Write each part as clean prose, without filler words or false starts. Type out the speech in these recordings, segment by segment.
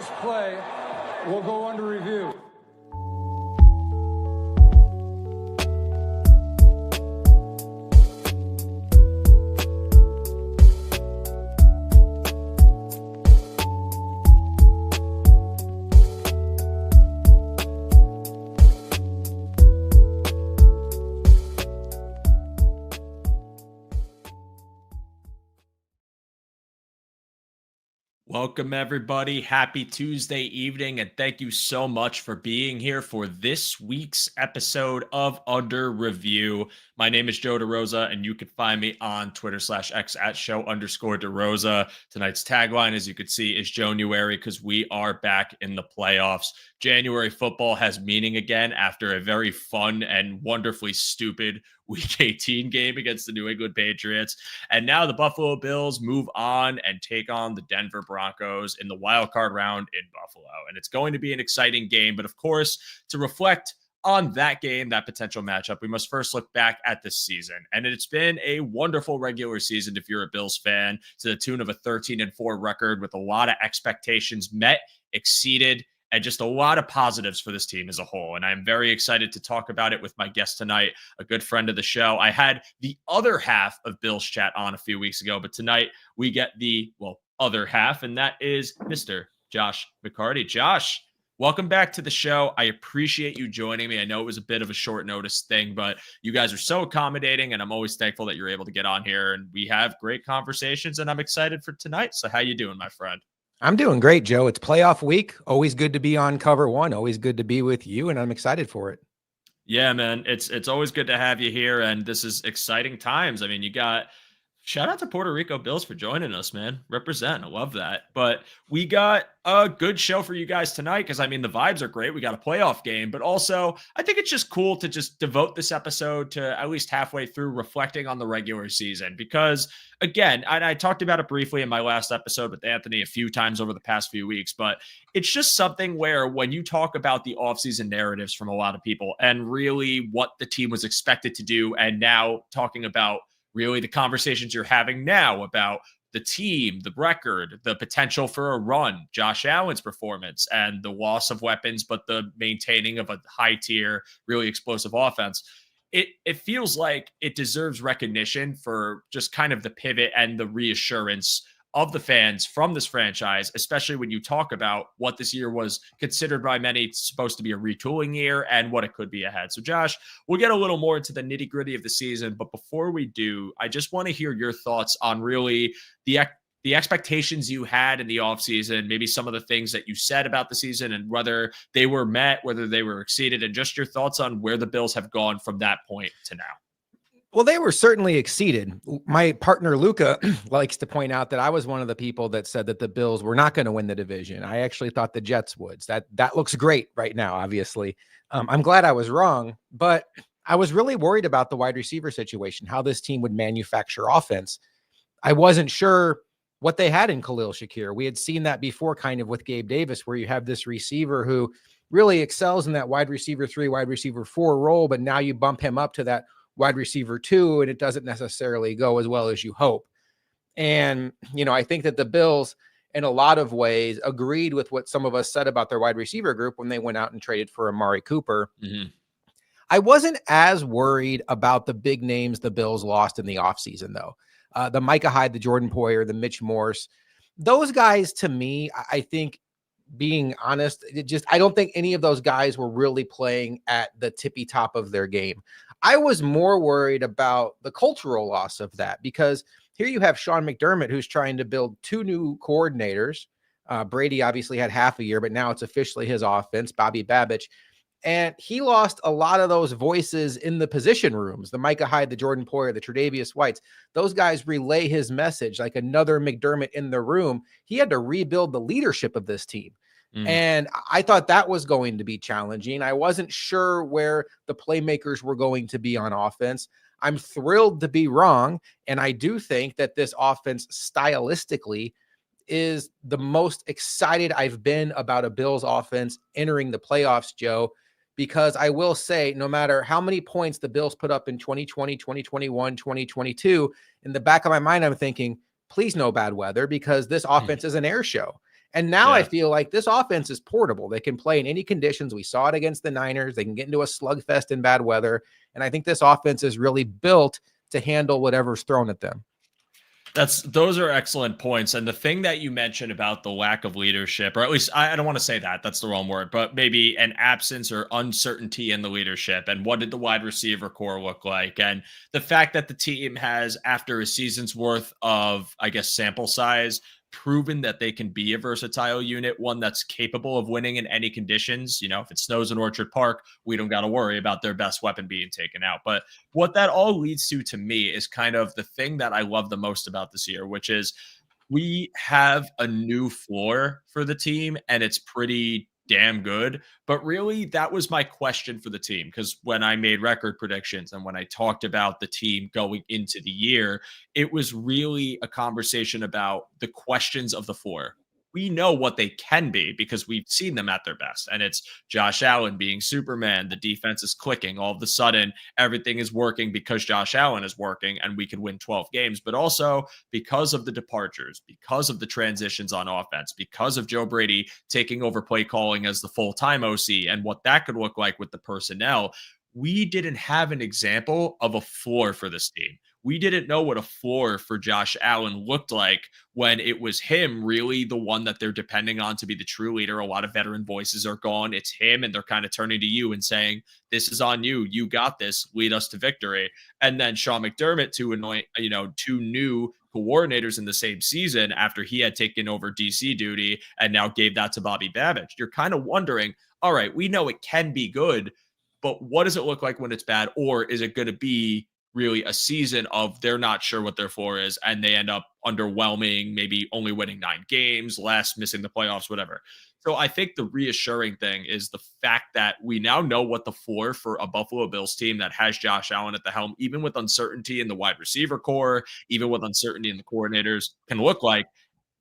this play will go under review. Welcome, everybody. Happy Tuesday evening, and thank you so much for being here for this week's episode of Under Review. My name is Joe DeRosa, and you can find me on Twitter/X at @show_DeRosa. Tonight's tagline, as you can see, is January, because we are back in the playoffs. January football has meaning again after a very fun and wonderfully stupid Week 18 game against the New England Patriots. And now the Buffalo Bills move on and take on the Denver Broncos in the wild card round in Buffalo. And it's going to be an exciting game. But of course, to reflect on that game, that potential matchup, we must first look back at this season. And it's been a wonderful regular season if you're a Bills fan, to the tune of a 13-4 record with a lot of expectations met, exceeded, and just a lot of positives for this team as a whole. And I'm very excited to talk about it with my guest tonight, a good friend of the show. I had the other half of Bills Chat on a few weeks ago, but tonight we get the, other half, and that is Mr. Josh McCarty. Josh, welcome back to the show. I appreciate you joining me. I know it was a bit of a short notice thing, but you guys are so accommodating, and I'm always thankful that you're able to get on here, and we have great conversations, and I'm excited for tonight. So how you doing, my friend? I'm doing great, Joe. It's playoff week. Always good to be on Cover One. Always good to be with you, and I'm excited for it. Yeah, man. It's always good to have you here, and this is exciting times. I mean, shout out to Puerto Rico Bills for joining us, man. Represent. I love that. But we got a good show for you guys tonight because, I mean, the vibes are great. We got a playoff game, but also I think it's just cool to just devote this episode to at least halfway through reflecting on the regular season because, again, I talked about it briefly in my last episode with Anthony a few times over the past few weeks, but it's just something where when you talk about the offseason narratives from a lot of people and really what the team was expected to do, and now talking about really the conversations you're having now about the team, the record, the potential for a run, Josh Allen's performance, and the loss of weapons, but the maintaining of a high tier, really explosive offense. It feels like it deserves recognition for just kind of the pivot and the reassurance of the fans from this franchise, especially when you talk about what this year was considered by many supposed to be a retooling year and what it could be ahead. So Josh, we'll get a little more into the nitty gritty of the season, but before we do, I just want to hear your thoughts on really the expectations you had in the offseason, maybe some of the things that you said about the season and whether they were met, whether they were exceeded, and just your thoughts on where the Bills have gone from that point to now. Well, they were certainly exceeded. My partner, Luca, likes to point out that I was one of the people that said that the Bills were not going to win the division. I actually thought the Jets would. That looks great right now, obviously. I'm glad I was wrong, but I was really worried about the wide receiver situation, how this team would manufacture offense. I wasn't sure what they had in Khalil Shakir. We had seen that before kind of with Gabe Davis, where you have this receiver who really excels in that wide receiver 3, wide receiver 4 role, but now you bump him up to that wide receiver 2, and it doesn't necessarily go as well as you hope. And, I think that the Bills, in a lot of ways, agreed with what some of us said about their wide receiver group when they went out and traded for Amari Cooper. Mm-hmm. I wasn't as worried about the big names the Bills lost in the offseason, though. The Micah Hyde, the Jordan Poyer, the Mitch Morse. Those guys, to me, I think, being honest, I don't think any of those guys were really playing at the tippy top of their game. I was more worried about the cultural loss of that because here you have Sean McDermott, who's trying to build 2 new coordinators. Brady obviously had half a year, but now it's officially his offense, Bobby Babich. And he lost a lot of those voices in the position rooms, the Micah Hyde, the Jordan Poyer, the Tre'Davious Whites. Those guys relay his message like another McDermott in the room. He had to rebuild the leadership of this team. And I thought that was going to be challenging. I wasn't sure where the playmakers were going to be on offense. I'm thrilled to be wrong. And I do think that this offense stylistically is the most excited I've been about a Bills offense entering the playoffs, Joe, because I will say no matter how many points the Bills put up in 2020, 2021, 2022, in the back of my mind, I'm thinking, please no bad weather because this offense is an air show. And now I Yeah. feel like this offense is portable. They can play in any conditions. We saw it against the Niners. They can get into a slugfest in bad weather. And I think this offense is really built to handle whatever's thrown at them. Those are excellent points. And the thing that you mentioned about the lack of leadership, or at least I don't want to say that, that's the wrong word, but maybe an absence or uncertainty in the leadership. And what did the wide receiver core look like? And the fact that the team has, after a season's worth of, I guess, sample size, proven that they can be a versatile unit, one that's capable of winning in any conditions. If it snows in Orchard Park, we don't got to worry about their best weapon being taken out. But what that all leads to me is kind of the thing that I love the most about this year, which is we have a new floor for the team and it's pretty damn good. But really, that was my question for the team, because when I made record predictions and when I talked about the team going into the year, it was really a conversation about the questions of the floor. We know what they can be because we've seen them at their best. And it's Josh Allen being Superman. The defense is clicking. All of a sudden, everything is working because Josh Allen is working and we can win 12 games. But also because of the departures, because of the transitions on offense, because of Joe Brady taking over play calling as the full-time OC and what that could look like with the personnel, we didn't have an example of a floor for this team. We didn't know what a floor for Josh Allen looked like when it was him really the one that they're depending on to be the true leader. A lot of veteran voices are gone. It's him, and they're kind of turning to you and saying, this is on you. You got this. Lead us to victory. And then Sean McDermott to anoint, two new coordinators in the same season after he had taken over DC duty and now gave that to Bobby Babbage. You're kind of wondering, all right, we know it can be good, but what does it look like when it's bad? Or is it going to be really a season of they're not sure what their floor is and they end up underwhelming, maybe only winning 9 games, less, missing the playoffs, whatever. So I think the reassuring thing is the fact that we now know what the floor for a Buffalo Bills team that has Josh Allen at the helm, even with uncertainty in the wide receiver core, even with uncertainty in the coordinators, can look like.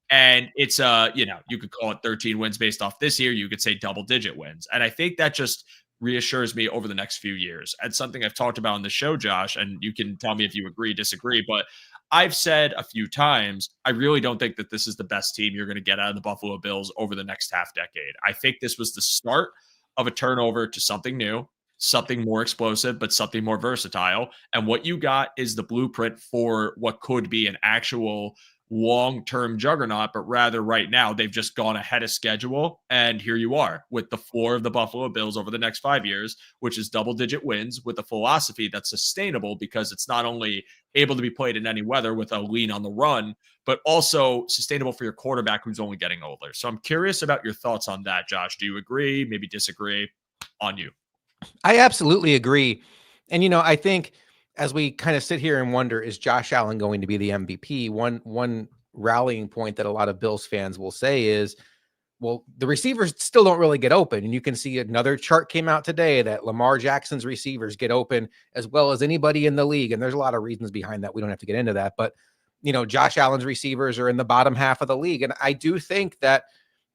And it's you could call it 13 wins based off this year. You could say double digit wins. And I think that just reassures me over the next few years. And something I've talked about on the show, Josh, and you can tell me if you agree, disagree, but I've said a few times, I really don't think that this is the best team you're going to get out of the Buffalo Bills over the next half decade. I think this was the start of a turnover to something new, something more explosive, but something more versatile. And what you got is the blueprint for what could be an actual long-term juggernaut, but rather right now they've just gone ahead of schedule. And here you are with the floor of the Buffalo Bills over the next 5 years, which is double-digit wins with a philosophy that's sustainable because it's not only able to be played in any weather with a lean on the run, but also sustainable for your quarterback who's only getting older. So I'm curious about your thoughts on that, Josh. Do you agree? Maybe disagree? On you. I absolutely agree. And, I think as we kind of sit here and wonder, is Josh Allen going to be the MVP? One rallying point that a lot of Bills fans will say is, well, the receivers still don't really get open. And you can see another chart came out today that Lamar Jackson's receivers get open as well as anybody in the league. And there's a lot of reasons behind that. We don't have to get into that. But, Josh Allen's receivers are in the bottom half of the league. And I do think that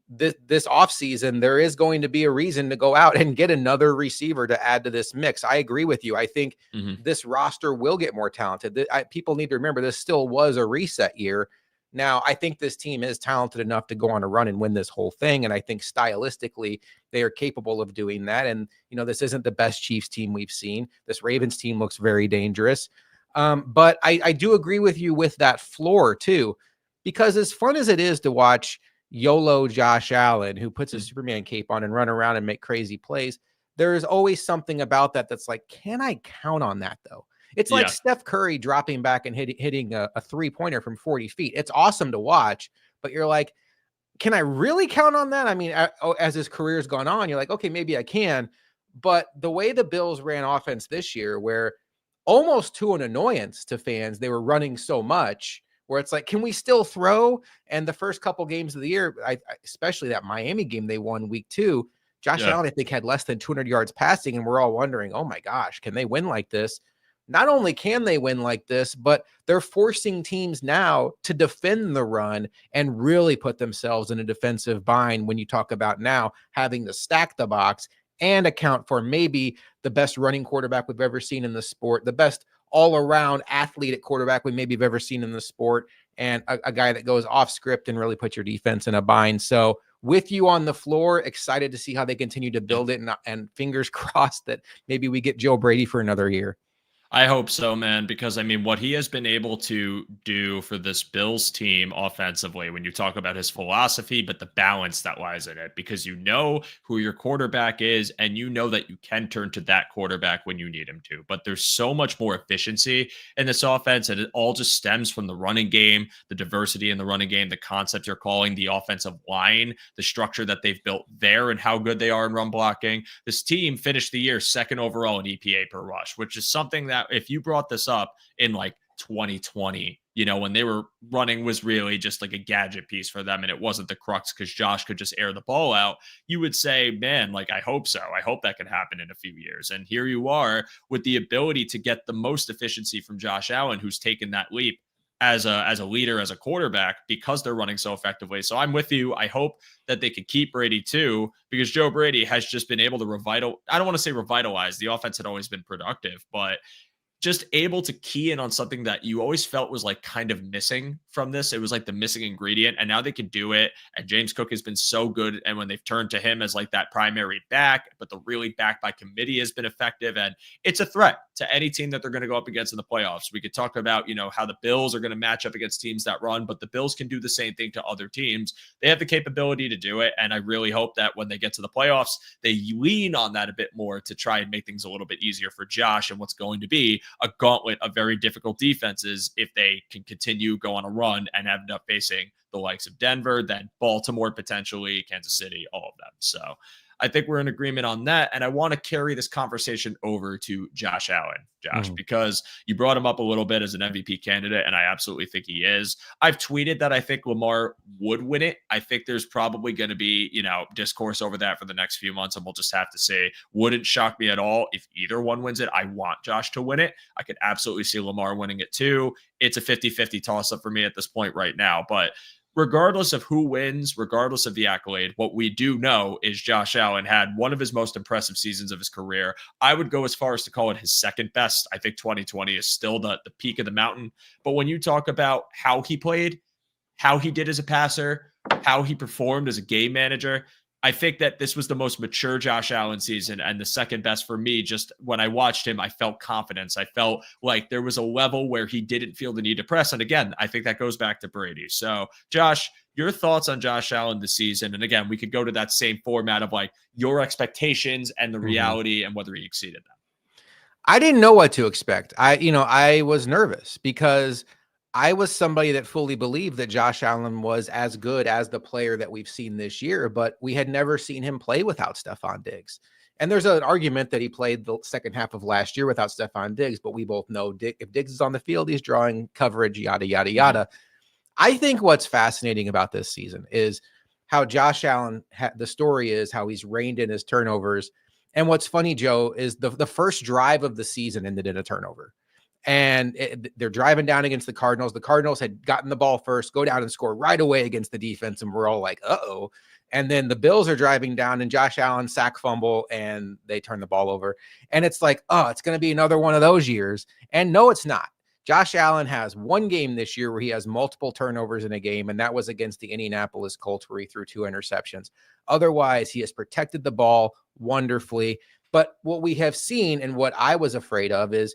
this offseason, there is going to be a reason to go out and get another receiver to add to this mix. I agree with you. I think this roster will get more talented. People need to remember this still was a reset year. Now, I think this team is talented enough to go on a run and win this whole thing. And I think stylistically, they are capable of doing that. And, this isn't the best Chiefs team we've seen. This Ravens team looks very dangerous. But I do agree with you with that floor too, because as fun as it is to watch YOLO Josh Allen, who puts a Superman cape on and run around and make crazy plays, there is always something about that that's like, can I count on that though? It's like Steph Curry dropping back and hitting a 3-pointer from 40 feet. It's awesome to watch, but you're like, can I really count on that? I mean, as his career's gone on, you're like, okay, maybe I can. But the way the Bills ran offense this year, where almost to an annoyance to fans, they were running so much, where it's like, can we still throw? And the first couple games of the year, especially that Miami game they won week 2, Josh Allen, I think, had less than 200 yards passing. And we're all wondering, oh my gosh, can they win like this? Not only can they win like this, but they're forcing teams now to defend the run and really put themselves in a defensive bind when you talk about now having to stack the box and account for maybe the best running quarterback we've ever seen in the sport, the best all-around athlete at quarterback we maybe have ever seen in the sport, and a guy that goes off script and really puts your defense in a bind. So with you on the floor, excited to see how they continue to build it, and fingers crossed that maybe we get Joe Brady for another year. I hope so, man, because I mean, what he has been able to do for this Bills team offensively, when you talk about his philosophy, but the balance that lies in it, because you know who your quarterback is and you know that you can turn to that quarterback when you need him to. But there's so much more efficiency in this offense, and it all just stems from the running game, the diversity in the running game, the concept you're calling, the offensive line, the structure that they've built there, and how good they are in run blocking. This team finished the year second overall in EPA per rush, which is something that if you brought this up in like 2020, when they were running was really just like a gadget piece for them and it wasn't the crux because Josh could just air the ball out, you would say, man, like, I hope so. I hope that can happen in a few years. And here you are with the ability to get the most efficiency from Josh Allen, who's taken that leap as a leader, as a quarterback, because they're running so effectively. So I'm with you. I hope that they could keep Brady too, because Joe Brady has just been able to I don't want to say revitalize. The offense had always been productive, but just able to key in on something that you always felt was like kind of missing from this. It was like the missing ingredient, and now they can do it. And James Cook has been so good. And when they've turned to him as like that primary back, but the really back by committee has been effective. And it's a threat to any team that they're going to go up against in the playoffs. We could talk about, how the Bills are going to match up against teams that run, but the Bills can do the same thing to other teams. They have the capability to do it. And I really hope that when they get to the playoffs, they lean on that a bit more to try and make things a little bit easier for Josh and what's going to be a gauntlet of very difficult defenses if they can continue go on a run and end up facing the likes of Denver, then Baltimore, potentially Kansas City, all of them. So I think we're in agreement on that. And I want to carry this conversation over to Josh Allen, because you brought him up a little bit as an MVP candidate, and I absolutely think he is. I've tweeted that I think Lamar would win it. I think there's probably going to be, discourse over that for the next few months, and we'll just have to say, wouldn't shock me at all if either one wins it. I want Josh to win it. I could absolutely see Lamar winning it too. It's a 50-50 toss-up for me at this point right now, but regardless of who wins, regardless of the accolade, what we do know is Josh Allen had one of his most impressive seasons of his career. I would go as far as to call it his second best. I think 2020 is still the peak of the mountain. But when you talk about how he played, how he did as a passer, how he performed as a game manager, I think that this was the most mature Josh Allen season and the second best for me. Just when I watched him, I felt confidence. I felt like there was a level where he didn't feel the need to press. And again, I think that goes back to Brady. So Josh, your thoughts on Josh Allen this season? And again, we could go to that same format of like your expectations and the reality and whether he exceeded them. I didn't know what to expect. I was nervous because I was somebody that fully believed that Josh Allen was as good as the player that we've seen this year, but we had never seen him play without Stephon Diggs. And there's an argument that he played the second half of last year without Stephon Diggs, but we both know if Diggs is on the field, he's drawing coverage, yada, yada, yada. I think what's fascinating about this season is how Josh Allen, the story is how he's reined in his turnovers. And what's funny, Joe, is the first drive of the season ended in a turnover. And they're driving down against the Cardinals. The Cardinals had gotten the ball first, go down and score right away against the defense. And we're all like, uh-oh. And then the Bills are driving down and Josh Allen sack fumble and they turn the ball over. And it's like, oh, it's going to be another one of those years. And no, it's not. Josh Allen has one game this year where he has multiple turnovers in a game, and that was against the Indianapolis Colts where he threw 2 interceptions. Otherwise, he has protected the ball wonderfully. But what we have seen and what I was afraid of is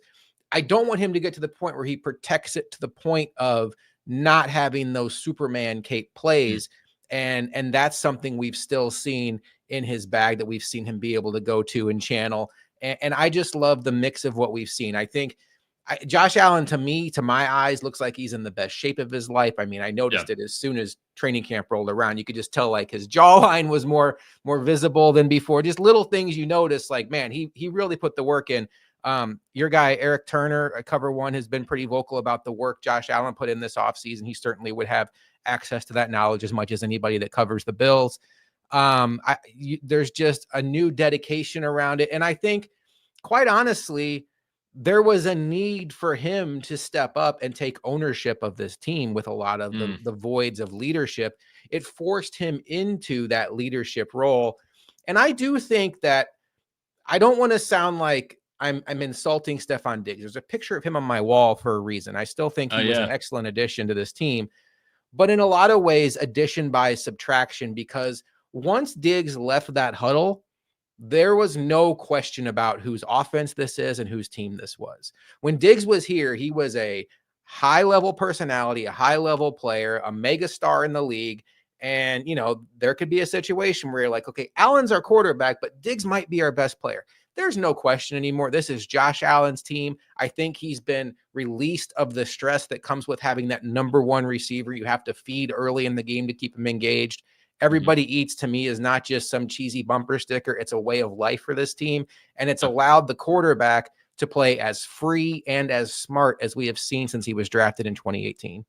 I don't want him to get to the point where he protects it to the point of not having those Superman cape plays. And that's something we've still seen in his bag that we've seen him be able to go to and channel. And I just love the mix of what we've seen. I think Josh Allen, to me, to my eyes, looks like he's in the best shape of his life. I mean, I noticed it as soon as training camp rolled around. You could just tell like his jawline was more visible than before. Just little things you notice, like, man, he really put the work in. Your guy, Eric Turner, Cover One, has been pretty vocal about the work Josh Allen put in this offseason. He certainly would have access to that knowledge as much as anybody that covers the Bills. There's just a new dedication around it. And I think, quite honestly, there was a need for him to step up and take ownership of this team with a lot of the voids of leadership. It forced him into that leadership role. And I do think that I don't want to sound like I'm insulting Stephon Diggs. There's a picture of him on my wall for a reason. I still think he was an excellent addition to this team, but in a lot of ways, addition by subtraction, because once Diggs left that huddle, there was no question about whose offense this is and whose team this was. When Diggs was here, he was a high-level personality, a high-level player, a mega star in the league. And, there could be a situation where you're like, okay, Allen's our quarterback, but Diggs might be our best player. There's no question anymore. This is Josh Allen's team. I think he's been released of the stress that comes with having that number one receiver you have to feed early in the game to keep him engaged. Everybody eats, to me, is not just some cheesy bumper sticker. It's a way of life for this team. And it's allowed the quarterback to play as free and as smart as we have seen since he was drafted in 2018.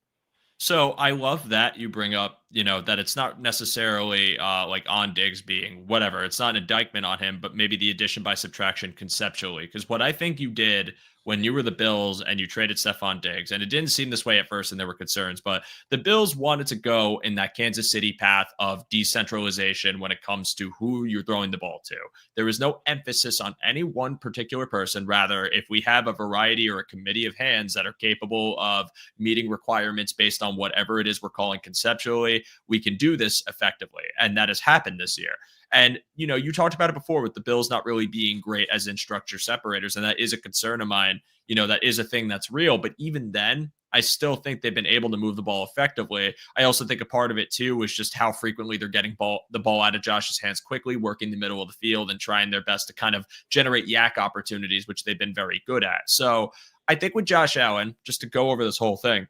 So I love that you bring up, that it's not necessarily like on Diggs being whatever. It's not an indictment on him, but maybe the addition by subtraction conceptually. Because what I think you did when you were the Bills and you traded Stephon Diggs, and it didn't seem this way at first and there were concerns, but the Bills wanted to go in that Kansas City path of decentralization when it comes to who you're throwing the ball to. There was no emphasis on any one particular person. Rather, if we have a variety or a committee of hands that are capable of meeting requirements based on whatever it is we're calling conceptually, we can do this effectively. And that has happened this year. And, you talked about it before with the Bills not really being great as in structure separators. And that is a concern of mine. That is a thing that's real. But even then, I still think they've been able to move the ball effectively. I also think a part of it, too, was just how frequently they're getting the ball out of Josh's hands quickly, working the middle of the field and trying their best to kind of generate yak opportunities, which they've been very good at. So I think with Josh Allen, just to go over this whole thing,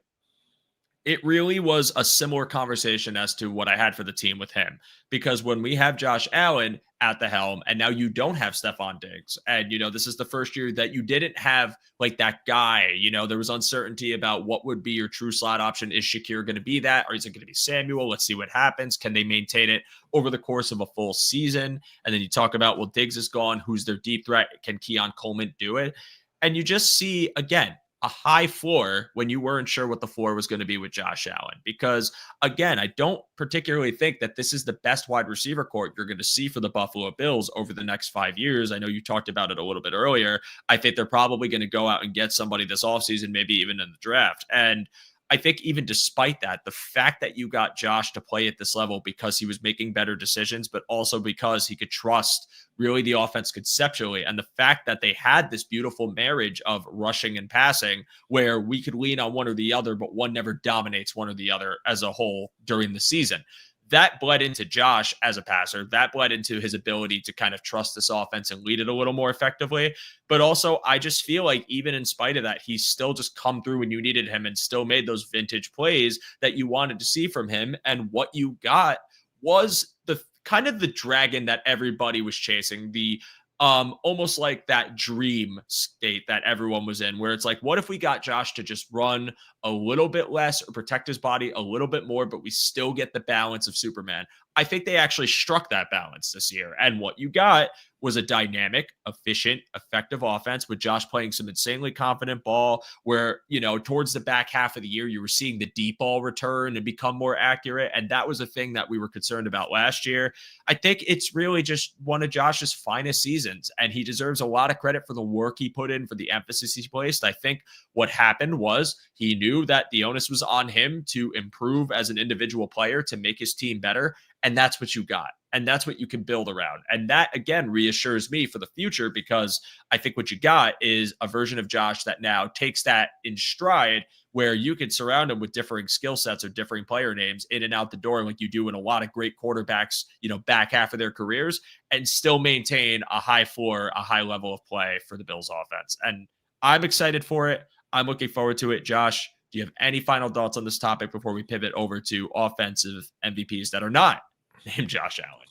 it really was a similar conversation as to what I had for the team with him. Because when we have Josh Allen at the helm, and now you don't have Stephon Diggs, and, this is the first year that you didn't have like that guy, there was uncertainty about what would be your true slot option. Is Shakir going to be that? Or is it going to be Samuel? Let's see what happens. Can they maintain it over the course of a full season? And then you talk about, well, Diggs is gone. Who's their deep threat? Can Keon Coleman do it? And you just see, again, a high floor when you weren't sure what the floor was going to be with Josh Allen. Because, again, I don't particularly think that this is the best wide receiver court you're going to see for the Buffalo Bills over the next 5 years. I know you talked about it a little bit earlier. I think they're probably going to go out and get somebody this offseason, maybe even in the draft. And I think even despite that, the fact that you got Josh to play at this level because he was making better decisions, but also because he could trust really the offense conceptually, and the fact that they had this beautiful marriage of rushing and passing where we could lean on one or the other, but one never dominates one or the other as a whole during the season. That bled into Josh as a passer. That bled into his ability to kind of trust this offense and lead it a little more effectively. But also, I just feel like even in spite of that, he's still just come through when you needed him and still made those vintage plays that you wanted to see from him. And what you got was the kind of the dragon that everybody was chasing, the almost like that dream state that everyone was in, where it's like, what if we got Josh to just run a little bit less or protect his body a little bit more, but we still get the balance of Superman? I think they actually struck that balance this year. And what you got was a dynamic, efficient, effective offense with Josh playing some insanely confident ball where, towards the back half of the year, you were seeing the deep ball return and become more accurate. And that was a thing that we were concerned about last year. I think it's really just one of Josh's finest seasons, and he deserves a lot of credit for the work he put in, for the emphasis he placed. I think what happened was he knew that the onus was on him to improve as an individual player to make his team better. And that's what you got. And that's what you can build around. And that, again, reassures me for the future, because I think what you got is a version of Josh that now takes that in stride, where you can surround him with differing skill sets or differing player names in and out the door, like you do in a lot of great quarterbacks, back half of their careers, and still maintain a high floor, a high level of play for the Bills offense. And I'm excited for it. I'm looking forward to it. Josh, do you have any final thoughts on this topic before we pivot over to offensive MVPs that are not named Josh Allen?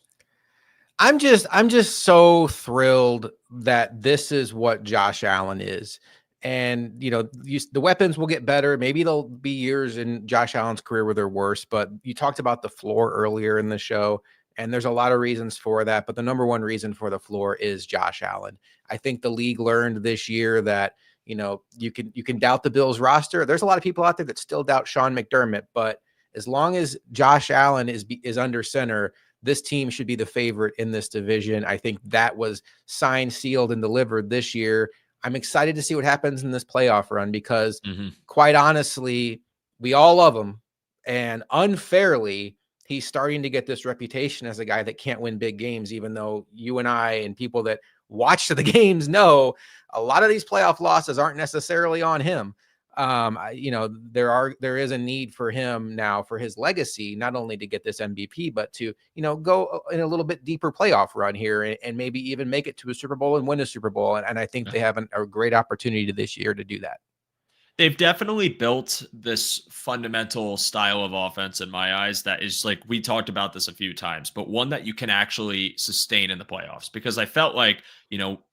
I'm just so thrilled that this is what Josh Allen is. And, the weapons will get better. Maybe there'll be years in Josh Allen's career where they're worse, but you talked about the floor earlier in the show, and there's a lot of reasons for that. But the number one reason for the floor is Josh Allen. I think the league learned this year that, you can doubt the Bills roster. There's a lot of people out there that still doubt Sean McDermott, but as long as Josh Allen is under center, this team should be the favorite in this division. I think that was signed, sealed, and delivered this year. I'm excited to see what happens in this playoff run because Mm-hmm. quite honestly, we all love him. And unfairly, he's starting to get this reputation as a guy that can't win big games, even though you and I and people that watch the games know a lot of these playoff losses aren't necessarily on him. There is a need for him now for his legacy, not only to get this MVP, but to, go in a little bit deeper playoff run here and maybe even make it to a Super Bowl and win a Super Bowl. And I think they have a great opportunity this year to do that. They've definitely built this fundamental style of offense in my eyes that is like, we talked about this a few times, but one that you can actually sustain in the playoffs. Because I felt like,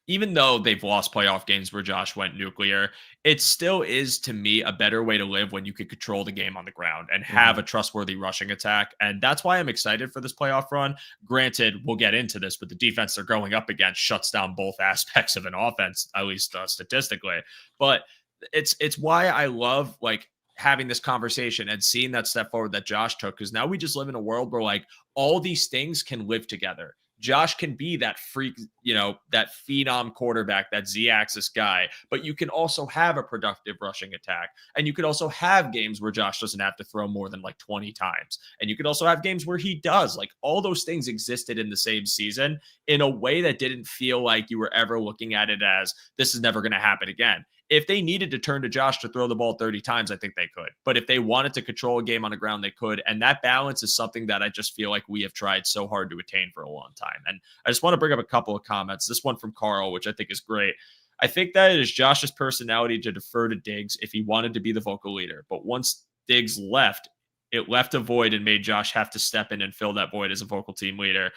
even though they've lost playoff games where Josh went nuclear, it still is to me a better way to live when you could control the game on the ground and have a trustworthy rushing attack. And that's why I'm excited for this playoff run. Granted, we'll get into this, but the defense they're going up against shuts down both aspects of an offense, at least statistically. But it's why I love like having this conversation and seeing that step forward that Josh took, because now we just live in a world where like all these things can live together. Josh can be that freak, that phenom quarterback, that Z-axis guy, but you can also have a productive rushing attack. And you could also have games where Josh doesn't have to throw more than like 20 times. And you could also have games where he does. Like all those things existed in the same season in a way that didn't feel like you were ever looking at it as this is never going to happen again. If they needed to turn to Josh to throw the ball 30 times, I think they could. But if they wanted to control a game on the ground, they could. And that balance is something that I just feel like we have tried so hard to attain for a long time. And I just want to bring up a couple of comments. This one from Carl, which I think is great. I think that it is Josh's personality to defer to Diggs if he wanted to be the vocal leader. But once Diggs left, it left a void and made Josh have to step in and fill that void as a vocal team leader.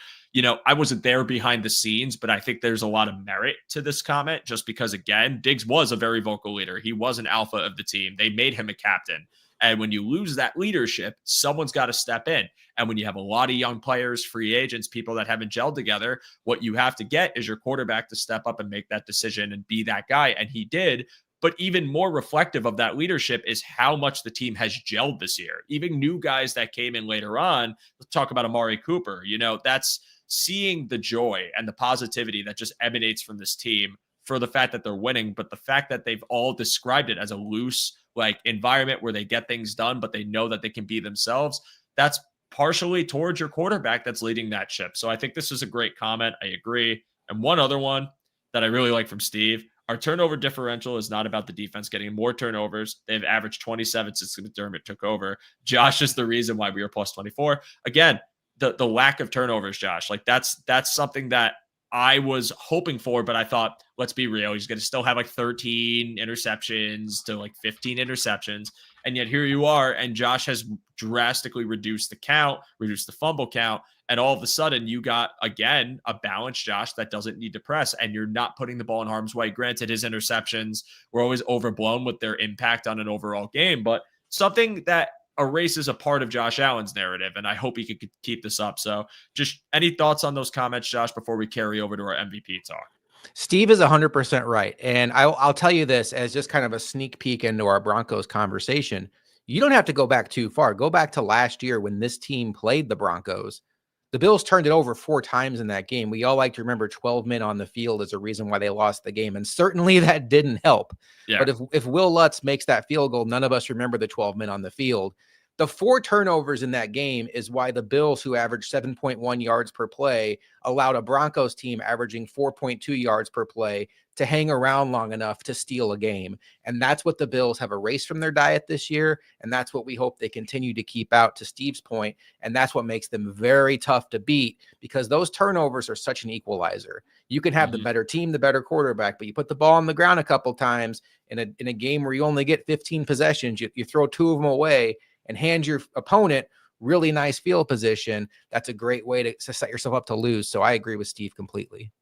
I wasn't there behind the scenes, but I think there's a lot of merit to this comment just because, again, Diggs was a very vocal leader. He was an alpha of the team. They made him a captain. And when you lose that leadership, someone's got to step in. And when you have a lot of young players, free agents, people that haven't gelled together, what you have to get is your quarterback to step up and make that decision and be that guy. And he did. But even more reflective of that leadership is how much the team has gelled this year. Even new guys that came in later on, let's talk about Amari Cooper. That's seeing the joy and the positivity that just emanates from this team for the fact that they're winning, but the fact that they've all described it as a loose like environment where they get things done, but they know that they can be themselves. That's partially towards your quarterback that's leading that ship. So I think this is a great comment. I agree. And one other one that I really like from Steve: our turnover differential is not about the defense getting more turnovers. They've averaged 27 since McDermott took over. Josh is the reason why we are plus 24. Again, the lack of turnovers, Josh, like that's something that I was hoping for, but I thought, let's be real, he's going to still have like 13 interceptions to like 15 interceptions. And yet here you are, and Josh has drastically reduced the count, reduced the fumble count. And all of a sudden you got, again, a balanced Josh that doesn't need to press, and you're not putting the ball in harm's way. Granted, his interceptions were always overblown with their impact on an overall game, but something that erases a part of Josh Allen's narrative, and I hope he could keep this up. So just any thoughts on those comments, Josh, before we carry over to our MVP talk? Steve is 100% right. And I'll tell you this as just kind of a sneak peek into our Broncos conversation. You don't have to go back too far. Go back to last year when this team played the Broncos. The Bills turned it over 4 times in that game. We all like to remember 12 men on the field as a reason why they lost the game. And certainly that didn't help. Yeah. But if Will Lutz makes that field goal, none of us remember the 12 men on the field. The 4 turnovers in that game is why the Bills, who averaged 7.1 yards per play, allowed a Broncos team averaging 4.2 yards per play to hang around long enough to steal a game. And that's what the Bills have erased from their diet this year. And that's what we hope they continue to keep out, to Steve's point. And that's what makes them very tough to beat, because those turnovers are such an equalizer. You can have the better team, the better quarterback, but you put the ball on the ground a couple times in a game where you only get 15 possessions, you throw 2 of them away and hand your opponent really nice field position. That's a great way to set yourself up to lose. So I agree with Steve completely.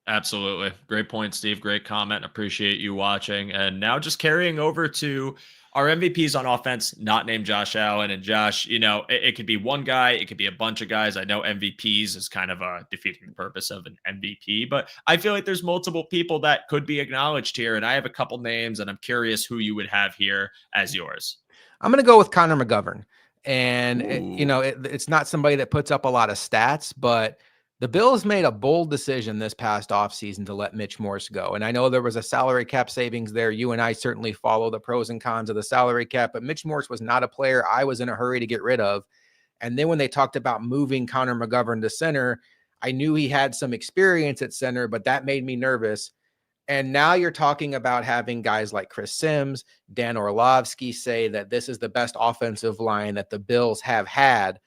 Absolutely. Great point, Steve. Great comment. Appreciate you watching. And now just carrying over to our MVPs on offense, not named Josh Allen. And Josh, it could be one guy, it could be a bunch of guys. I know MVPs is kind of defeating the purpose of an MVP, but I feel like there's multiple people that could be acknowledged here. And I have a couple names, and I'm curious who you would have here as yours. I'm going to go with Connor McGovern. And, it's not somebody that puts up a lot of stats, but The Bills made a bold decision this past offseason to let Mitch Morse go. And I know there was a salary cap savings there. You and I certainly follow the pros and cons of the salary cap, but Mitch Morse was not a player I was in a hurry to get rid of. And then when they talked about moving Connor McGovern to center, I knew he had some experience at center, but that made me nervous. And now you're talking about having guys like Chris Sims, Dan Orlovsky say that this is the best offensive line that the Bills have had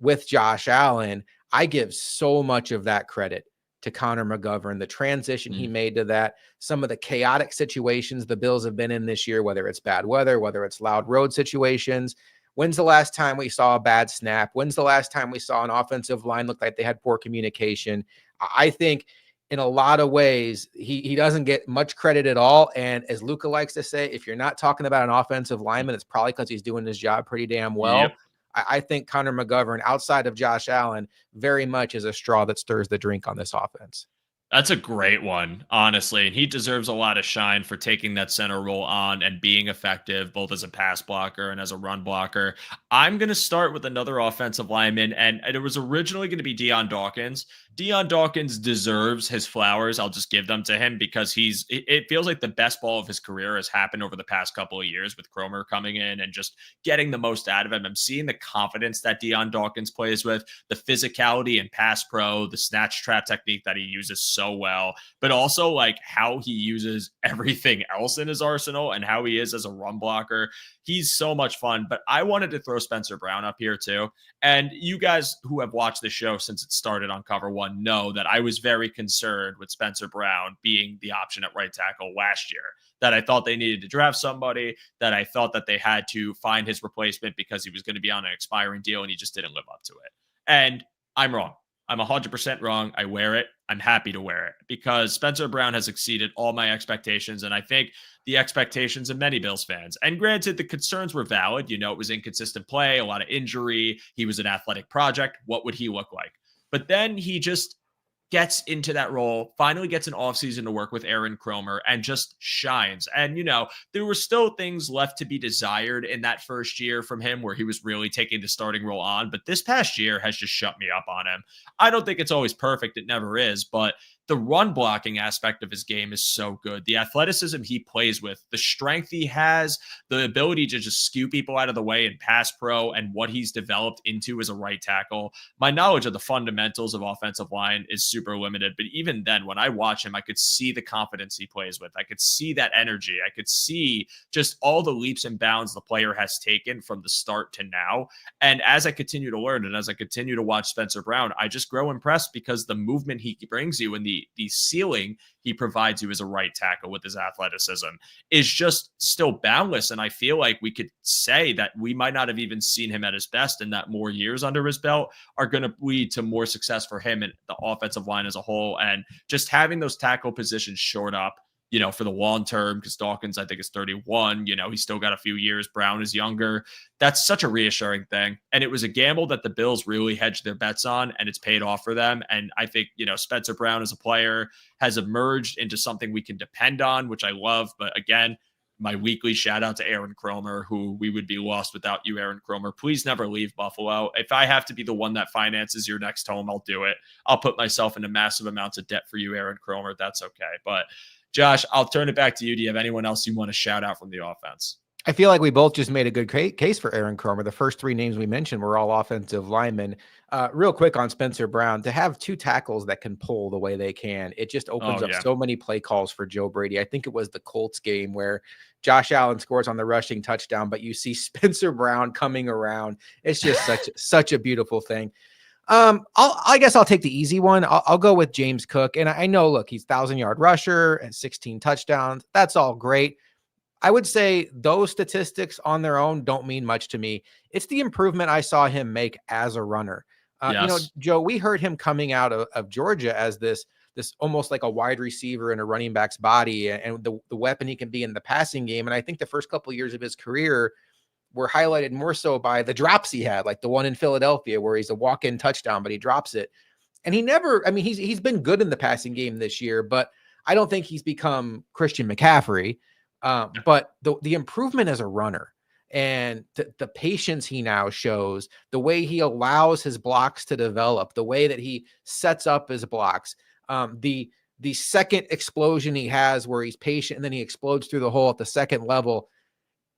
with Josh Allen. I give so much of that credit to Connor McGovern, the transition he made to that, some of the chaotic situations the Bills have been in this year, whether it's bad weather, whether it's loud road situations. When's the last time we saw a bad snap? When's the last time we saw an offensive line look like they had poor communication? I think in a lot of ways, he doesn't get much credit at all. And as Luka likes to say, if you're not talking about an offensive lineman, it's probably because he's doing his job pretty damn well. Yep. I think Connor McGovern, outside of Josh Allen, very much is a straw that stirs the drink on this offense. That's a great one, honestly. And he deserves a lot of shine for taking that center role on and being effective, both as a pass blocker and as a run blocker. I'm going to start with another offensive lineman, and it was originally going to be Deion Dawkins. Deion Dawkins deserves his flowers. I'll just give them to him because it feels like the best ball of his career has happened over the past couple of years with Cromer coming in and just getting the most out of him. I'm seeing the confidence that Deion Dawkins plays with, the physicality and pass pro, the snatch trap technique that he uses so well, but also like how he uses everything else in his arsenal and how he is as a run blocker. He's so much fun. But I wanted to throw Spencer Brown up here too. And you guys who have watched the show since it started on Cover One know that I was very concerned with Spencer Brown being the option at right tackle last year, that I thought they needed to draft somebody, that I thought that they had to find his replacement because he was going to be on an expiring deal and he just didn't live up to it. And I'm wrong. I'm 100% wrong. I wear it. I'm happy to wear it because Spencer Brown has exceeded all my expectations. And I think the expectations of many Bills fans. And granted, the concerns were valid. You know, it was inconsistent play, a lot of injury. He was an athletic project. What would he look like? But then he just gets into that role, finally gets an offseason to work with Aaron Cromer and just shines. And, you know, there were still things left to be desired in that first year from him where he was really taking the starting role on. But this past year has just shut me up on him. I don't think it's always perfect. It never is. But the run blocking aspect of his game is so good. The athleticism he plays with, the strength he has, the ability to just skew people out of the way and pass pro, and what he's developed into as a right tackle. My knowledge of the fundamentals of offensive line is super limited, but even then, when I watch him, I could see the confidence he plays with. I could see that energy. I could see just all the leaps and bounds the player has taken from the start to now. And as I continue to learn and as I continue to watch Spencer Brown, I just grow impressed because the movement he brings you and the ceiling he provides you as a right tackle with his athleticism is just still boundless. And I feel like we could say that we might not have even seen him at his best, and that more years under his belt are going to lead to more success for him and the offensive line as a whole. And just having those tackle positions shored up, you know, for the long term, because Dawkins, I think, is 31. You know, he's still got a few years. Brown is younger. That's such a reassuring thing. And it was a gamble that the Bills really hedged their bets on, and it's paid off for them. And I think, you know, Spencer Brown as a player has emerged into something we can depend on, which I love. But again, my weekly shout out to Aaron Cromer, who we would be lost without you, Aaron Cromer. Please never leave Buffalo. If I have to be the one that finances your next home, I'll do it. I'll put myself into massive amounts of debt for you, Aaron Cromer. That's okay. But Josh, I'll turn it back to you. Do you have anyone else you want to shout out from the offense? I feel like we both just made a good case for Aaron Cromer. The first three names we mentioned were all offensive linemen. Real quick on Spencer Brown, to have two tackles that can pull the way they can, it just opens up so many play calls for Joe Brady. I think it was the Colts game where Josh Allen scores on the rushing touchdown, but you see Spencer Brown coming around. It's just such a beautiful thing. I guess I'll take the easy one. I'll go with James Cook. And I know, look, he's 1,000-yard rusher and 16 touchdowns. That's all great. I would say those statistics on their own don't mean much to me. It's the improvement I saw him make as a runner. Yes. You know, Joe, we heard him coming out of Georgia as this almost like a wide receiver in a running back's body and the weapon he can be in the passing game. And I think the first couple of years of his career were highlighted more so by the drops he had, like the one in Philadelphia where he's a walk-in touchdown, but he drops it. And he never, I mean, he's been good in the passing game this year, but I don't think he's become Christian McCaffrey. But the improvement as a runner, And the patience he now shows, the way he allows his blocks to develop, the way that he sets up his blocks, the second explosion he has where he's patient and then he explodes through the hole at the second level.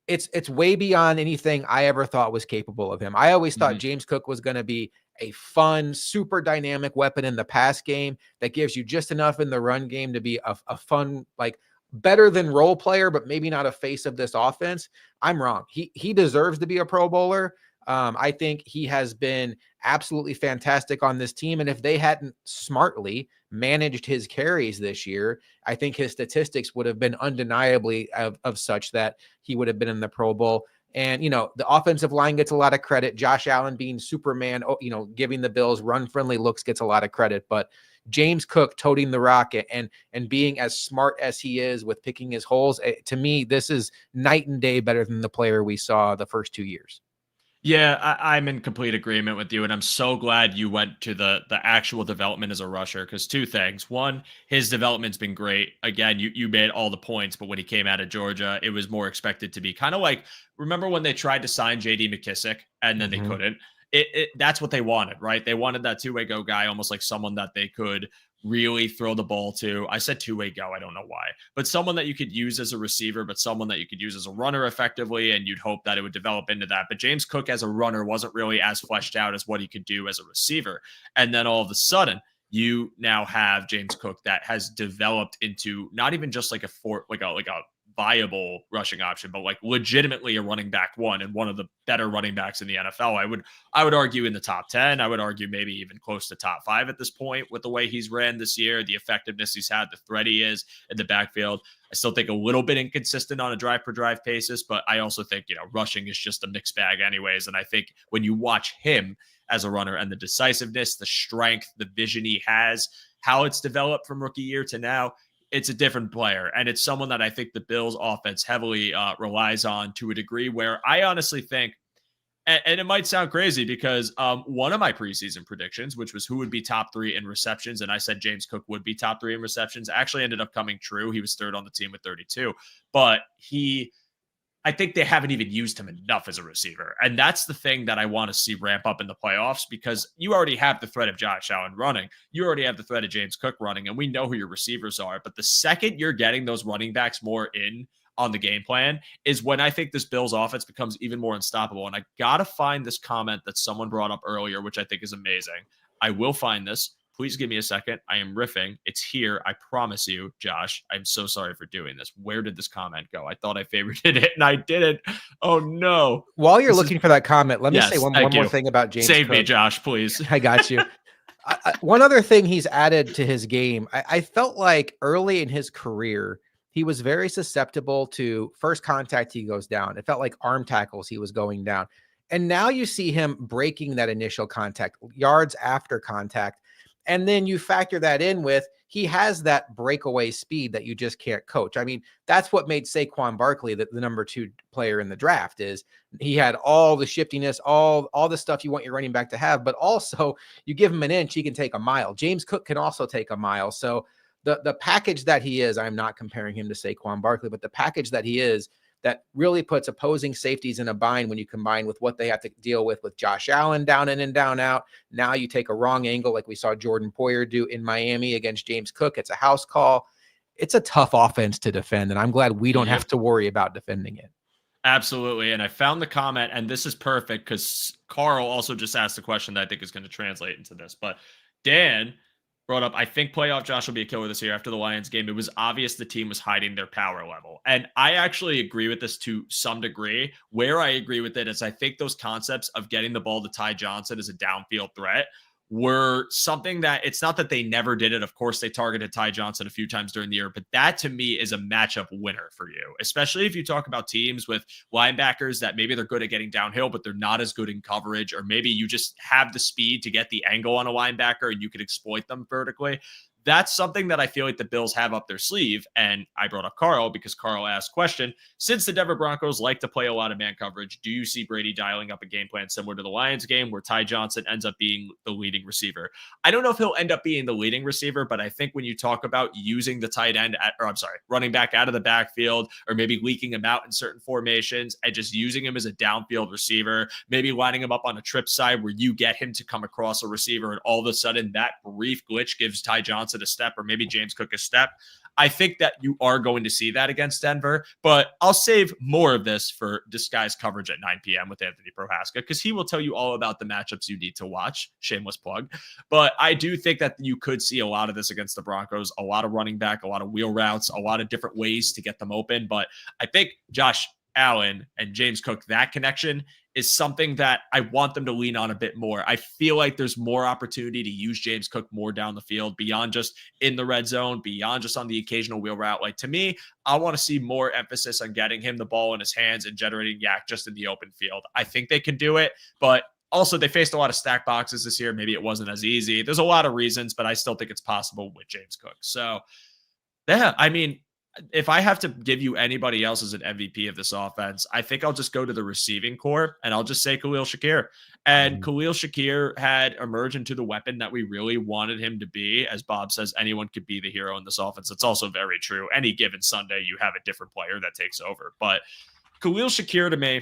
It's way beyond anything I ever thought was capable of him. I always thought James Cook was going to be a fun, super dynamic weapon in the pass game that gives you just enough in the run game to be a fun, like better than role player, but maybe not a face of this offense. I'm wrong. He deserves to be a Pro Bowler. I think he has been absolutely fantastic on this team. And if they hadn't smartly managed his carries this year, I think his statistics would have been undeniably of such that he would have been in the Pro Bowl. And, the offensive line gets a lot of credit. Josh Allen being Superman, giving the Bills run-friendly looks gets a lot of credit. But James Cook toting the rock and being as smart as he is with picking his holes, to me, this is night and day better than the player we saw the first 2 years. Yeah, I'm in complete agreement with you, and I'm so glad you went to the actual development as a rusher, because two things. One, his development's been great. Again, you made all the points, but when he came out of Georgia, it was more expected to be kind of like, remember when they tried to sign J.D. McKissick and then they couldn't? That's what they wanted, right? They wanted that two-way go guy, almost like someone that they could really throw the ball to. I said two-way go, I don't know why, but someone that you could use as a receiver, but someone that you could use as a runner effectively, and you'd hope that it would develop into that. But James Cook as a runner wasn't really as fleshed out as what he could do as a receiver. And then all of a sudden, you now have James Cook that has developed into not even just like a viable rushing option, but like legitimately a running back one, and one of the better running backs in the NFL. I would argue in the top 10. I would argue maybe even close to top 5 at this point with the way he's ran this year, the effectiveness he's had, the threat he is in the backfield. I still think a little bit inconsistent on a drive per drive basis, but I also think, rushing is just a mixed bag anyways. And I think when you watch him as a runner and the decisiveness, the strength, the vision he has, how it's developed from rookie year to now, it's a different player. And it's someone that I think the Bills offense heavily relies on to a degree where I honestly think, and it might sound crazy because one of my preseason predictions, which was who would be top 3 in receptions, and I said James Cook would be top 3 in receptions, actually ended up coming true. He was 3rd on the team with 32, but I think they haven't even used him enough as a receiver. And that's the thing that I want to see ramp up in the playoffs, because you already have the threat of Josh Allen running. You already have the threat of James Cook running, and we know who your receivers are. But the second you're getting those running backs more in on the game plan is when I think this Bills offense becomes even more unstoppable. And I got to find this comment that someone brought up earlier, which I think is amazing. I will find this. Please give me a second. I am riffing. It's here. I promise you, Josh. I'm so sorry for doing this. Where did this comment go? I thought I favorited it and I didn't. Oh, no. While you're looking for that comment, let me say one more thing about James Save Cook. me, Josh, please. I got you. One other thing he's added to his game. I felt like early in his career, he was very susceptible to first contact. He goes down. It felt like arm tackles. He was going down. And now you see him breaking that initial contact, yards after contact. And then you factor that in with he has that breakaway speed that you just can't coach. I mean, that's what made Saquon Barkley the number 2 player in the draft. Is he had all the shiftiness, all the stuff you want your running back to have, but also you give him an inch, he can take a mile. James Cook can also take a mile. So the package that he is, I'm not comparing him to Saquon Barkley, but the package that he is, that really puts opposing safeties in a bind when you combine with what they have to deal with Josh Allen down in and down out. Now you take a wrong angle like we saw Jordan Poyer do in Miami against James Cook. It's a house call. It's a tough offense to defend, and I'm glad we don't have to worry about defending it. Absolutely. And I found the comment, and this is perfect because Carl also just asked a question that I think is going to translate into this. But Dan brought up, I think playoff Josh will be a killer this year. After the Lions game, it was obvious the team was hiding their power level. And I actually agree with this to some degree. Where I agree with it is I think those concepts of getting the ball to Ty Johnson as a downfield threat were something that it's not that they never did it. Of course, they targeted Ty Johnson a few times during the year, but that to me is a matchup winner for you, especially if you talk about teams with linebackers that maybe they're good at getting downhill, but they're not as good in coverage, or maybe you just have the speed to get the angle on a linebacker and you could exploit them vertically. That's something that I feel like the Bills have up their sleeve. And I brought up Carl because Carl asked question, since the Denver Broncos like to play a lot of man coverage, do you see Brady dialing up a game plan similar to the Lions game where Ty Johnson ends up being the leading receiver? I don't know if he'll end up being the leading receiver, but I think when you talk about using the tight end running back out of the backfield, or maybe leaking him out in certain formations and just using him as a downfield receiver, maybe lining him up on a trip side where you get him to come across a receiver and all of a sudden that brief glitch gives Ty Johnson a step or maybe James Cook a step. I think that you are going to see that against Denver, but I'll save more of this for disguised coverage at 9 p.m. with Anthony Prohaska because he will tell you all about the matchups you need to watch. Shameless plug. But I do think that you could see a lot of this against the Broncos, a lot of running back, a lot of wheel routes, a lot of different ways to get them open. But I think Josh Allen and James Cook, that connection is something that I want them to lean on a bit more. I feel like there's more opportunity to use James Cook more down the field beyond just in the red zone, beyond just on the occasional wheel route. Like to me, I want to see more emphasis on getting him the ball in his hands and generating yak just in the open field. I think they can do it, but also they faced a lot of stack boxes this year. Maybe it wasn't as easy. There's a lot of reasons, but I still think it's possible with James Cook. So yeah, I mean, if I have to give you anybody else as an MVP of this offense, I think I'll just go to the receiving core and I'll just say Khalil Shakir. And Khalil Shakir had emerged into the weapon that we really wanted him to be. As Bob says, anyone could be the hero in this offense. It's also very true. Any given Sunday, you have a different player that takes over. But Khalil Shakir to me,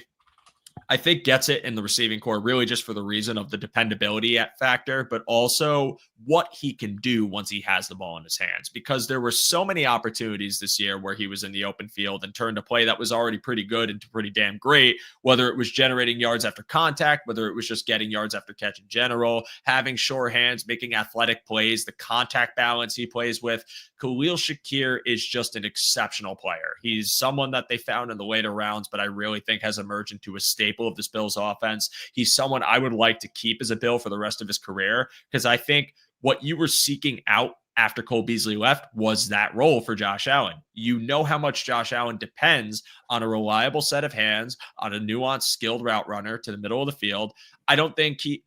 I think gets it in the receiving core really just for the reason of the dependability at factor, but also what he can do once he has the ball in his hands, because there were so many opportunities this year where he was in the open field and turned a play that was already pretty good into pretty damn great, whether it was generating yards after contact, whether it was just getting yards after catch in general, having sure hands, making athletic plays, the contact balance he plays with. Khalil Shakir is just an exceptional player. He's someone that they found in the later rounds, but I really think has emerged into a staple of this Bills offense. He's someone I would like to keep as a Bill for the rest of his career, because I think what you were seeking out after Cole Beasley left was that role for Josh Allen. You know how much Josh Allen depends on a reliable set of hands, on a nuanced, skilled route runner to the middle of the field. I don't think Khalil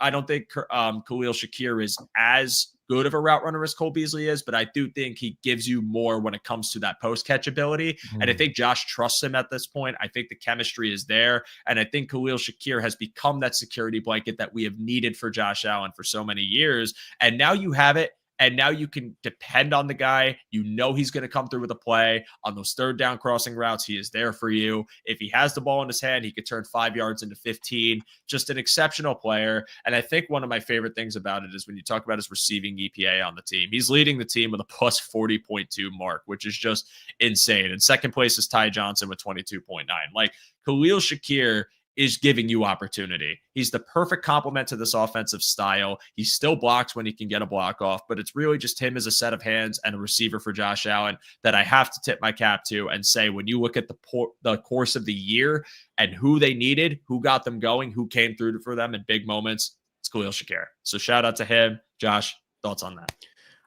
Shakir is as good of a route runner as Cole Beasley is, but I do think he gives you more when it comes to that post-catch ability. And I think Josh trusts him at this point. I think the chemistry is there. And I think Khalil Shakir has become that security blanket that we have needed for Josh Allen for so many years. And now you have it. And now you can depend on the guy. You know he's going to come through with a play. On those third down crossing routes, he is there for you. If he has the ball in his hand, he could turn 5 yards into 15. Just an exceptional player. And I think one of my favorite things about it is when you talk about his receiving EPA on the team. He's leading the team with a plus 40.2 mark, which is just insane. And second place is Ty Johnson with 22.9. Like Khalil Shakir is giving you opportunity. He's the perfect complement to this offensive style. He still blocks when he can get a block off, but it's really just him as a set of hands and a receiver for Josh Allen that I have to tip my cap to and say, when you look at the course of the year and who they needed, who got them going, who came through for them in big moments, it's Khalil Shakir. So shout out to him. Josh, thoughts on that?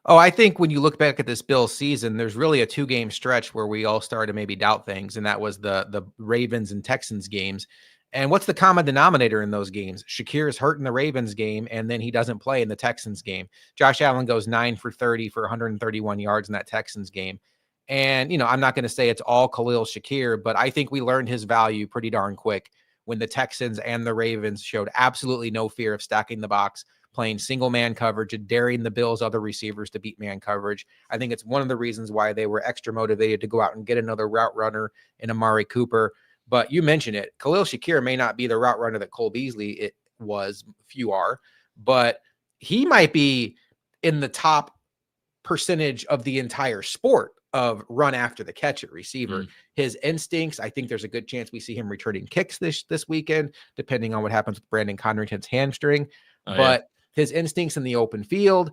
Oh, I think when you look back at this Bills season, there's really a 2-game stretch where we all started to maybe doubt things, and that was the Ravens and Texans games. And what's the common denominator in those games? Shakir is hurt in the Ravens game, and then he doesn't play in the Texans game. Josh Allen goes 9 for 30 for 131 yards in that Texans game. And, you know, I'm not going to say it's all Khalil Shakir, but I think we learned his value pretty darn quick when the Texans and the Ravens showed absolutely no fear of stacking the box, playing single man coverage and daring the Bills' other receivers to beat man coverage. I think it's one of the reasons why they were extra motivated to go out and get another route runner in Amari Cooper. But you mentioned it. Khalil Shakir may not be the route runner that Cole Beasley was, few are, but he might be in the top percentage of the entire sport of run after the catch at receiver. His instincts, I think there's a good chance we see him returning kicks this weekend, depending on what happens with Brandon Conrington's hamstring. His instincts in the open field.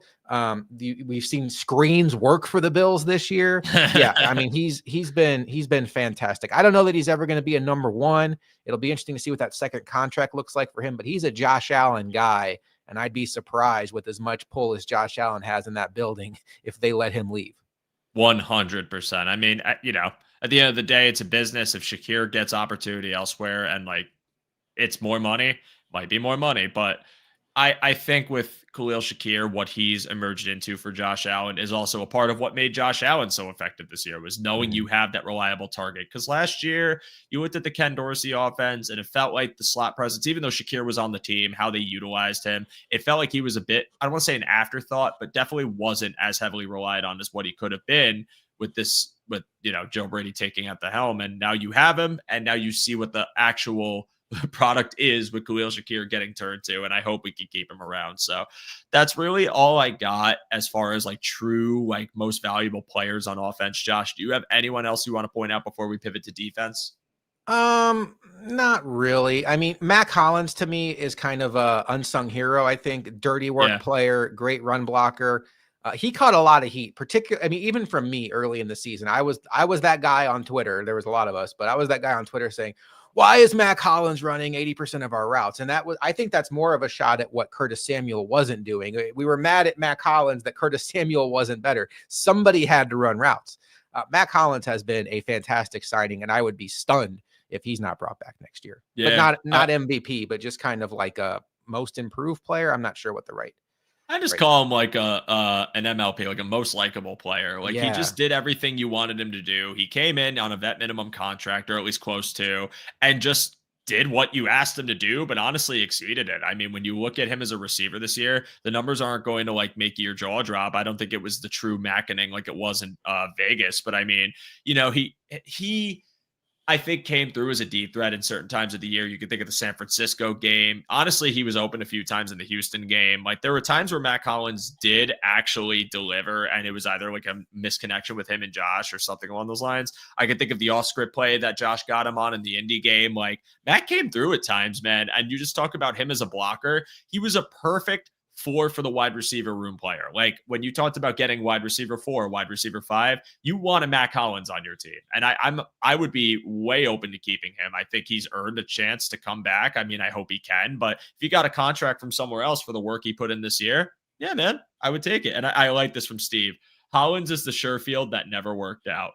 We've seen screens work for the Bills this year. Yeah, I mean he's been fantastic. I don't know that he's ever going to be a number one. It'll be interesting to see what that second contract looks like for him. But he's a Josh Allen guy, and I'd be surprised with as much pull as Josh Allen has in that building if they let him leave. 100%. I mean, you know, at the end of the day, it's a business. If Shakir gets opportunity elsewhere and like it's more money, might be more money, but I think with Khalil Shakir, what he's emerged into for Josh Allen is also a part of what made Josh Allen so effective this year, was knowing you have that reliable target. Because last year you looked at the Ken Dorsey offense and it felt like the slot presence, even though Shakir was on the team, how they utilized him, it felt like he was a bit, I don't want to say an afterthought, but definitely wasn't as heavily relied on as what he could have been with this, with, you know, Joe Brady taking at the helm. And now you have him, and now you see what the actual product is with Khalil Shakir getting turned to, and I hope we can keep him around. So that's really all I got as far as like true, like most valuable players on offense. Josh, do you have anyone else you want to point out before we pivot to defense? Not really. I mean, Mac Hollins to me is kind of a unsung hero. I think dirty work player, great run blocker. He caught a lot of heat, particularly, I mean, even from me early in the season. I was that guy on Twitter. There was a lot of us, but I was that guy on Twitter saying, why is Mac Hollins running 80% of our routes? And I think that's more of a shot at what Curtis Samuel wasn't doing. We were mad at Mac Hollins that Curtis Samuel wasn't better. Somebody had to run routes. Mac Hollins has been a fantastic signing, and I would be stunned if he's not brought back next year. Yeah. But not MVP, but just kind of like a most improved player. I'm not sure what the right. I just call him like an MLP, like a most likable player. Like he just did everything you wanted him to do. He came in on a vet minimum contract, or at least close to, and just did what you asked him to do, but honestly exceeded it. I mean, when you look at him as a receiver this year, the numbers aren't going to like make your jaw drop. I don't think it was the true Mackining like it was in Vegas, but I mean, you know, he I think came through as a deep threat in certain times of the year. You could think of the San Francisco game. Honestly, he was open a few times in the Houston game. Like there were times where Mac Hollins did actually deliver, and it was either like a misconnection with him and Josh or something along those lines. I could think of the off-script play that Josh got him on in the Indy game. Like Mac came through at times, man. And you just talk about him as a blocker. He was a perfect 4 for the wide receiver room player. Like when you talked about getting wide receiver 4, wide receiver 5, you want a Mac Hollins on your team. And I would be way open to keeping him. I think he's earned a chance to come back. I mean, I hope he can, but if you got a contract from somewhere else for the work he put in this year, yeah, man, I would take it. And I like this from Steve. Hollins is the sure field that never worked out.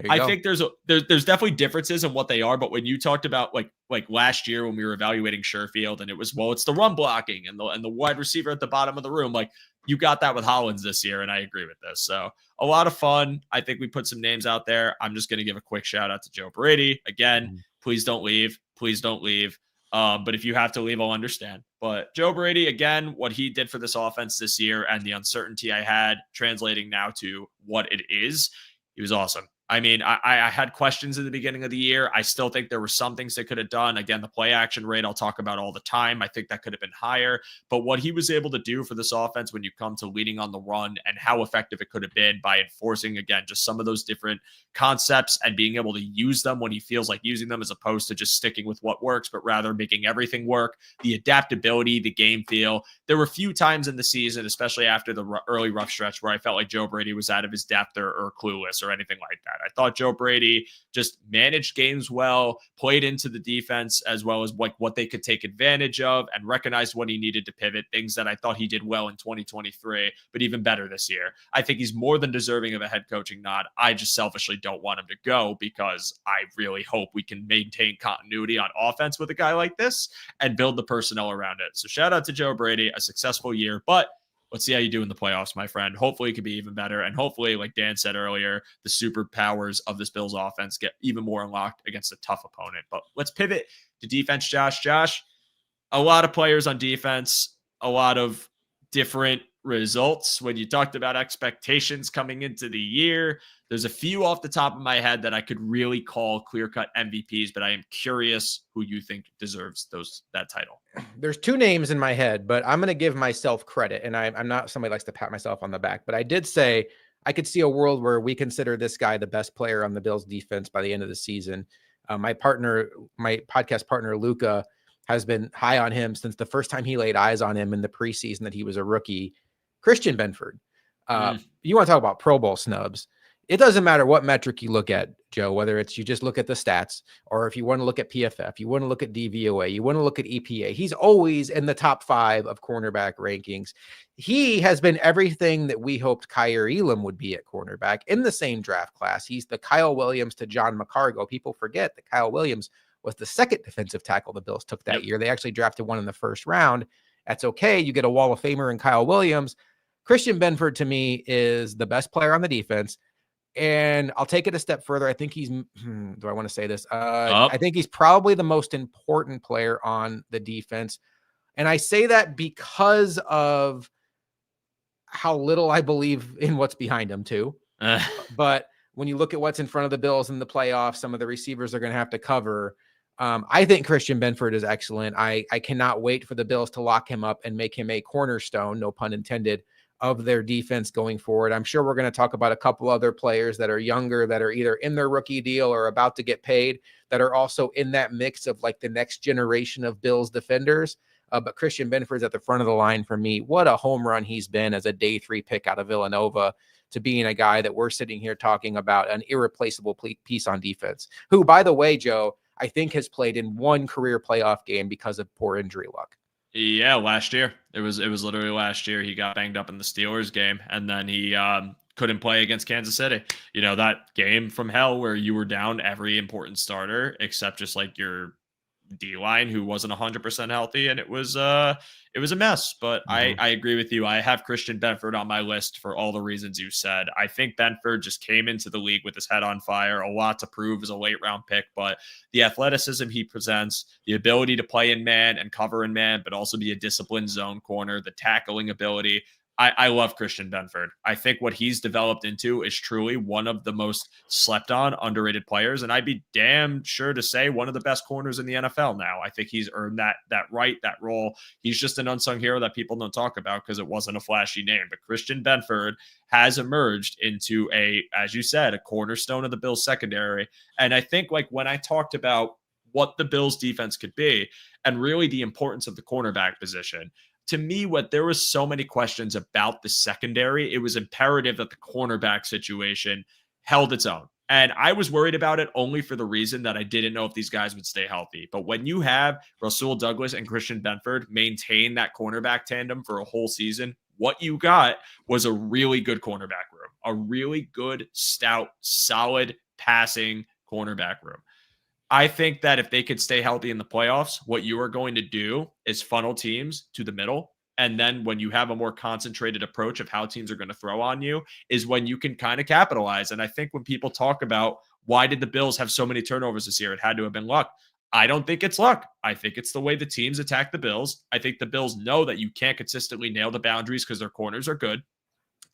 I think there's definitely differences in what they are, but when you talked about like last year when we were evaluating Sherfield and it was, well, it's the run blocking and the wide receiver at the bottom of the room, like you got that with Hollins this year, and I agree with this. So a lot of fun. I think we put some names out there. I'm just going to give a quick shout out to Joe Brady again. Please don't leave. Please don't leave. But if you have to leave, I'll understand. But Joe Brady, again, what he did for this offense this year and the uncertainty I had translating now to what it is, he was awesome. I mean, I had questions in the beginning of the year. I still think there were some things they could have done. Again, the play action rate I'll talk about all the time. I think that could have been higher. But what he was able to do for this offense when you come to leading on the run and how effective it could have been by enforcing, again, just some of those different concepts and being able to use them when he feels like using them as opposed to just sticking with what works, but rather making everything work, the adaptability, the game feel. There were a few times in the season, especially after the early rough stretch, where I felt like Joe Brady was out of his depth or clueless or anything like that. I thought Joe Brady just managed games well, played into the defense as well as like what they could take advantage of, and recognized when he needed to pivot, things that I thought he did well in 2023, but even better this year. I think he's more than deserving of a head coaching nod. I just selfishly don't want him to go because I really hope we can maintain continuity on offense with a guy like this and build the personnel around it. So shout out to Joe Brady, a successful year, but let's see how you do in the playoffs, my friend. Hopefully it could be even better. And hopefully, like Dan said earlier, the superpowers of this Bills offense get even more unlocked against a tough opponent. But let's pivot to defense, Josh. Josh, a lot of players on defense, a lot of different results. When you talked about expectations coming into the year, there's a few off the top of my head that I could really call clear-cut MVPs, but I am curious who you think deserves that title. There's 2 names in my head, but I'm going to give myself credit, and I'm not somebody who likes to pat myself on the back, but I did say I could see a world where we consider this guy the best player on the Bills defense by the end of the season. My podcast partner, Luca, has been high on him since the first time he laid eyes on him in the preseason that he was a rookie. Christian Benford. You want to talk about Pro Bowl snubs. It doesn't matter what metric you look at, Joe, whether it's you just look at the stats or if you want to look at PFF, you want to look at DVOA, you want to look at EPA. He's always in the top 5 of cornerback rankings. He has been everything that we hoped Kyer Elam would be at cornerback in the same draft class. He's the Kyle Williams to John McCargo. People forget that Kyle Williams was the second defensive tackle the Bills took that year. They actually drafted one in the first round. That's okay. You get a Wall of Famer in Kyle Williams. Christian Benford, to me, is the best player on the defense. And I'll take it a step further. I think he's, do I want to say this? I think he's probably the most important player on the defense. And I say that because of how little I believe in what's behind him too. But when you look at what's in front of the Bills in the playoffs, some of the receivers are going to have to cover. I think Christian Benford is excellent. I cannot wait for the Bills to lock him up and make him a cornerstone, no pun intended, of their defense going forward. I'm sure we're going to talk about a couple other players that are younger, that are either in their rookie deal or about to get paid, that are also in that mix of like the next generation of Bills defenders. But Christian Benford's at the front of the line for me. What a home run he's been as a day 3 pick out of Villanova, to being a guy that we're sitting here talking about, an irreplaceable piece on defense, who, by the way, Joe, I think has played in one career playoff game because of poor injury luck. Yeah, last year. It was literally last year. He got banged up in the Steelers game, and then he couldn't play against Kansas City. You know, that game from hell where you were down every important starter except just like your D-line who wasn't 100% healthy, and it was a mess. But I agree with you. I have Christian Benford on my list for all the reasons you said. I think Benford just came into the league with his head on fire, a lot to prove as a late round pick, but the athleticism he presents, the ability to play in man and cover in man, but also be a disciplined zone corner, the tackling ability. I love Christian Benford. I think what he's developed into is truly one of the most slept on, underrated players. And I'd be damn sure to say one of the best corners in the NFL now. I think he's earned that right, that role. He's just an unsung hero that people don't talk about because it wasn't a flashy name. But Christian Benford has emerged into as you said, a cornerstone of the Bills secondary. And I think like when I talked about what the Bills defense could be and really the importance of the cornerback position, to me, there was so many questions about the secondary, it was imperative that the cornerback situation held its own. And I was worried about it only for the reason that I didn't know if these guys would stay healthy. But when you have Rasul Douglas and Christian Benford maintain that cornerback tandem for a whole season, what you got was a really good cornerback room, a really good, stout, solid passing cornerback room. I think that if they could stay healthy in the playoffs, what you are going to do is funnel teams to the middle. And then when you have a more concentrated approach of how teams are going to throw on you is when you can kind of capitalize. And I think when people talk about why did the Bills have so many turnovers this year, it had to have been luck. I don't think it's luck. I think it's the way the teams attack the Bills. I think the Bills know that you can't consistently nail the boundaries because their corners are good.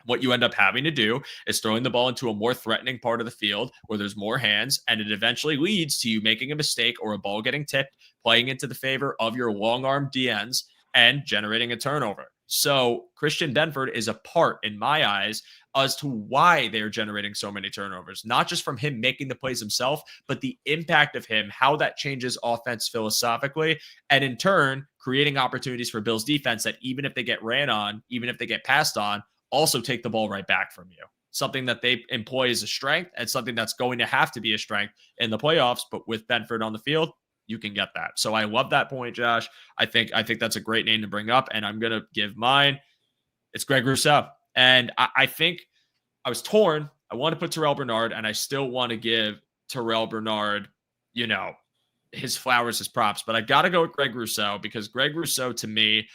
What you end up having to do is throwing the ball into a more threatening part of the field where there's more hands, and it eventually leads to you making a mistake or a ball getting tipped, playing into the favor of your long-arm DNs and generating a turnover. So Christian Benford is a part, in my eyes, as to why they're generating so many turnovers, not just from him making the plays himself, but the impact of him, how that changes offense philosophically, and in turn, creating opportunities for Bills defense that even if they get ran on, even if they get passed on, also take the ball right back from you. Something that they employ as a strength and something that's going to have to be a strength in the playoffs. But with Benford on the field, you can get that. So I love that point, Josh. I think that's a great name to bring up. And I'm going to give mine. It's Greg Rousseau. And I think I was torn. I want to put Terrell Bernard, and I still want to give Terrell Bernard, his flowers, his props. But I got to go with Greg Rousseau because Greg Rousseau, to me,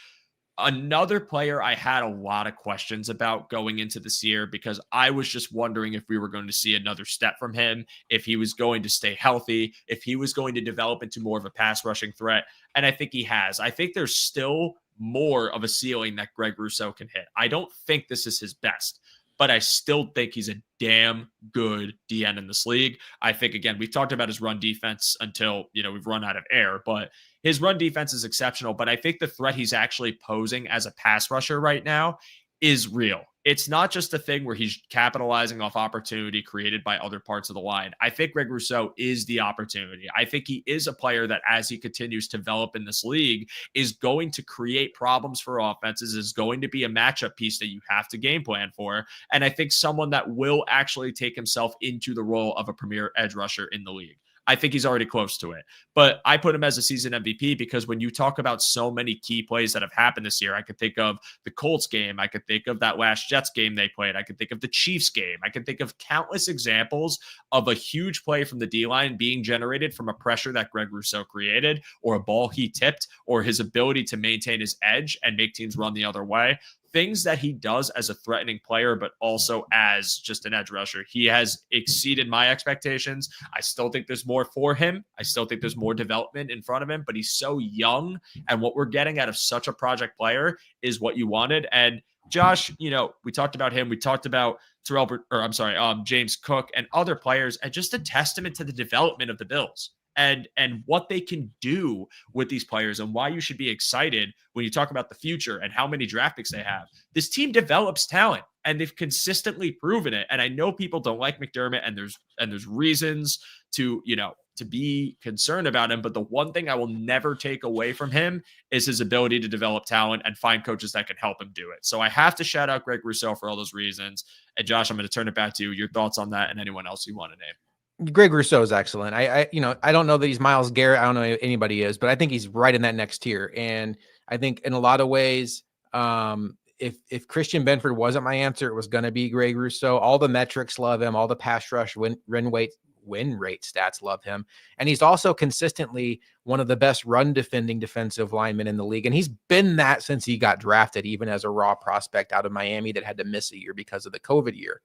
another player I had a lot of questions about going into this year because I was just wondering if we were going to see another step from him, if he was going to stay healthy, if he was going to develop into more of a pass rushing threat. And I think he has. I think there's still more of a ceiling that Greg Rousseau can hit. I don't think this is his best, but I still think he's a damn good DN in this league. I think, again, we've talked about his run defense until, we've run out of air, but his run defense is exceptional. But I think the threat he's actually posing as a pass rusher right now is real. It's not just a thing where he's capitalizing off opportunity created by other parts of the line. I think Greg Rousseau is the opportunity. I think he is a player that, as he continues to develop in this league, is going to create problems for offenses, is going to be a matchup piece that you have to game plan for. And I think someone that will actually take himself into the role of a premier edge rusher in the league. I think he's already close to it. But I put him as a season MVP because when you talk about so many key plays that have happened this year, I could think of the Colts game. I could think of that last Jets game they played. I could think of the Chiefs game. I could think of countless examples of a huge play from the D-line being generated from a pressure that Greg Rousseau created, or a ball he tipped, or his ability to maintain his edge and make teams run the other way. Things that he does as a threatening player, but also as just an edge rusher. He has exceeded my expectations. I still think there's more for him. I still think there's more development in front of him, but he's so young. And what we're getting out of such a project player is what you wanted. And Josh, you know, we talked about him. We talked about James Cook and other players, and just a testament to the development of the Bills and what they can do with these players, and why you should be excited when you talk about the future and how many draft picks they have. This team develops talent, and they've consistently proven it. And I know people don't like McDermott, and there's reasons to be concerned about him. But the one thing I will never take away from him is his ability to develop talent and find coaches that can help him do it. So I have to shout out Greg Rousseau for all those reasons. And Josh, I'm going to turn it back to you. Your thoughts on that, and anyone else you want to name. Greg Rousseau is excellent. I don't know that he's Myles Garrett. I don't know if anybody is, but I think he's right in that next tier. And I think in a lot of ways, if Christian Benford wasn't my answer, it was going to be Greg Rousseau. All the metrics love him. All the pass rush win rate stats love him. And he's also consistently one of the best run defending defensive linemen in the league. And he's been that since he got drafted, even as a raw prospect out of Miami that had to miss a year because of the COVID year.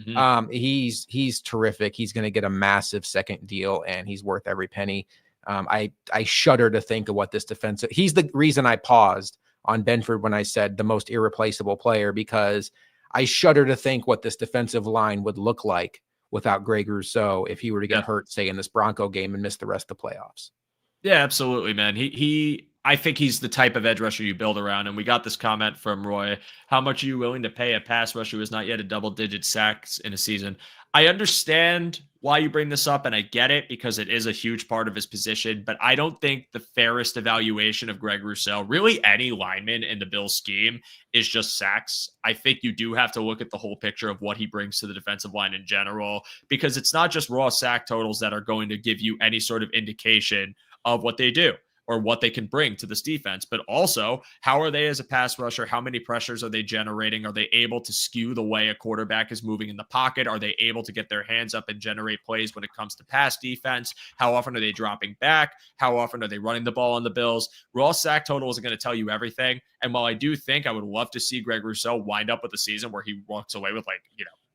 Mm-hmm. He's terrific. He's going to get a massive second deal, and he's worth every penny. I shudder to think of what this defensive, he's the reason I paused on Benford when I said the most irreplaceable player, because I shudder to think what this defensive line would look like without Greg Rousseau if he were to get hurt, say, in this Bronco game and miss the rest of the playoffs. Yeah, absolutely, man. I think he's the type of edge rusher you build around. And we got this comment from Roy. How much are you willing to pay a pass rusher who is not yet a double-digit sacks in a season? I understand why you bring this up, and I get it because it is a huge part of his position. But I don't think the fairest evaluation of Greg Rousseau, really any lineman in the Bills scheme, is just sacks. I think you do have to look at the whole picture of what he brings to the defensive line in general, because it's not just raw sack totals that are going to give you any sort of indication of what they do or what they can bring to this defense, but also how are they as a pass rusher? How many pressures are they generating? Are they able to skew the way a quarterback is moving in the pocket? Are they able to get their hands up and generate plays when it comes to pass defense? How often are they dropping back? How often are they running the ball on the Bills? Raw sack total isn't going to tell you everything. And while I do think I would love to see Greg Rousseau wind up with a season where he walks away with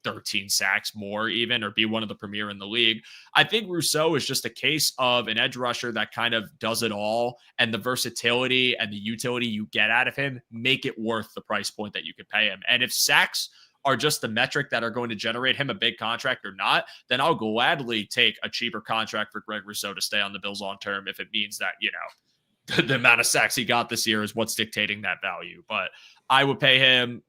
13 sacks more even, or be one of the premier in the league, I think Rousseau is just a case of an edge rusher that kind of does it all, and the versatility and the utility you get out of him make it worth the price point that you could pay him. And if sacks are just the metric that are going to generate him a big contract or not, then I'll gladly take a cheaper contract for Greg Rousseau to stay on the Bills long term if it means that, the amount of sacks he got this year is what's dictating that value. But I would pay him,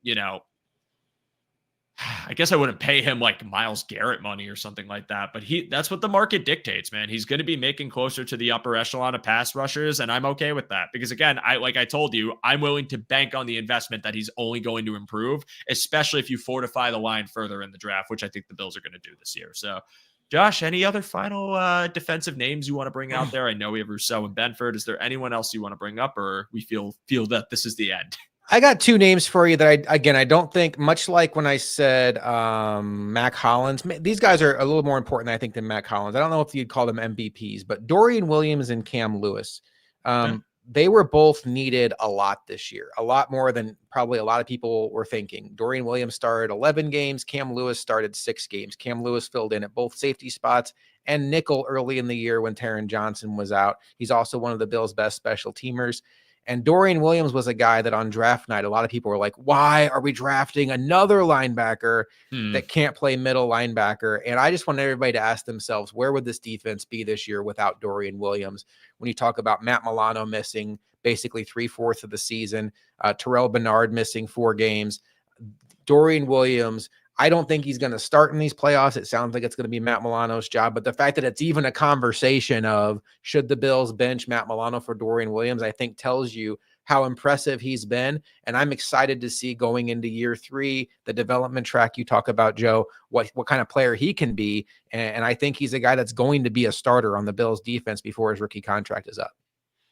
I guess I wouldn't pay him like Myles Garrett money or something like that, but that's what the market dictates, man. He's going to be making closer to the upper echelon of pass rushers, and I'm okay with that because, again, like I told you, I'm willing to bank on the investment that he's only going to improve, especially if you fortify the line further in the draft, which I think the Bills are going to do this year. So, Josh, any other final defensive names you want to bring out there? I know we have Rousseau and Benford. Is there anyone else you want to bring up, or we feel that this is the end? I got two names for you that I don't think, much like when I said Mac Hollins, these guys are a little more important, I think, than Mac Hollins. I don't know if you'd call them MVPs, but Dorian Williams and Cam Lewis, they were both needed a lot this year, a lot more than probably a lot of people were thinking. Dorian Williams started 11 games. Cam Lewis started 6 games. Cam Lewis filled in at both safety spots and nickel early in the year when Taron Johnson was out. He's also one of the Bills' best special teamers. And Dorian Williams was a guy that on draft night, a lot of people were like, why are we drafting another linebacker that can't play middle linebacker? And I just want everybody to ask themselves, where would this defense be this year without Dorian Williams? When you talk about Matt Milano missing basically 3/4 of the season, Terrell Bernard missing 4 games, Dorian Williams, I don't think he's going to start in these playoffs. It sounds like it's going to be Matt Milano's job, but the fact that it's even a conversation of should the Bills bench Matt Milano for Dorian Williams, I think tells you how impressive he's been. And I'm excited to see going into year 3, the development track you talk about, Joe, what kind of player he can be. And I think he's a guy that's going to be a starter on the Bills defense before his rookie contract is up.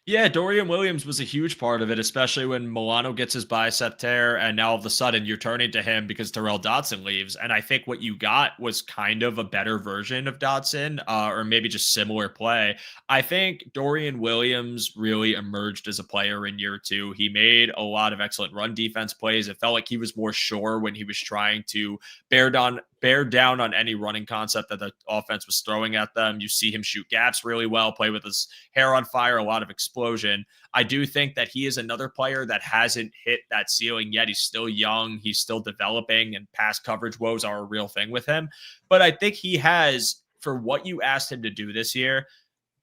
Yeah, Dorian Williams was a huge part of it, especially when Milano gets his bicep tear, and now all of a sudden you're turning to him because Terrell Dotson leaves. And I think what you got was kind of a better version of Dotson, or maybe just similar play. I think Dorian Williams really emerged as a player in year 2. He made a lot of excellent run defense plays. It felt like he was more sure when he was trying to bear down on any running concept that the offense was throwing at them. You see him shoot gaps really well, play with his hair on fire, a lot of explosion. I do think that he is another player that hasn't hit that ceiling yet. He's still young. He's still developing, and pass coverage woes are a real thing with him. But I think he has, for what you asked him to do this year,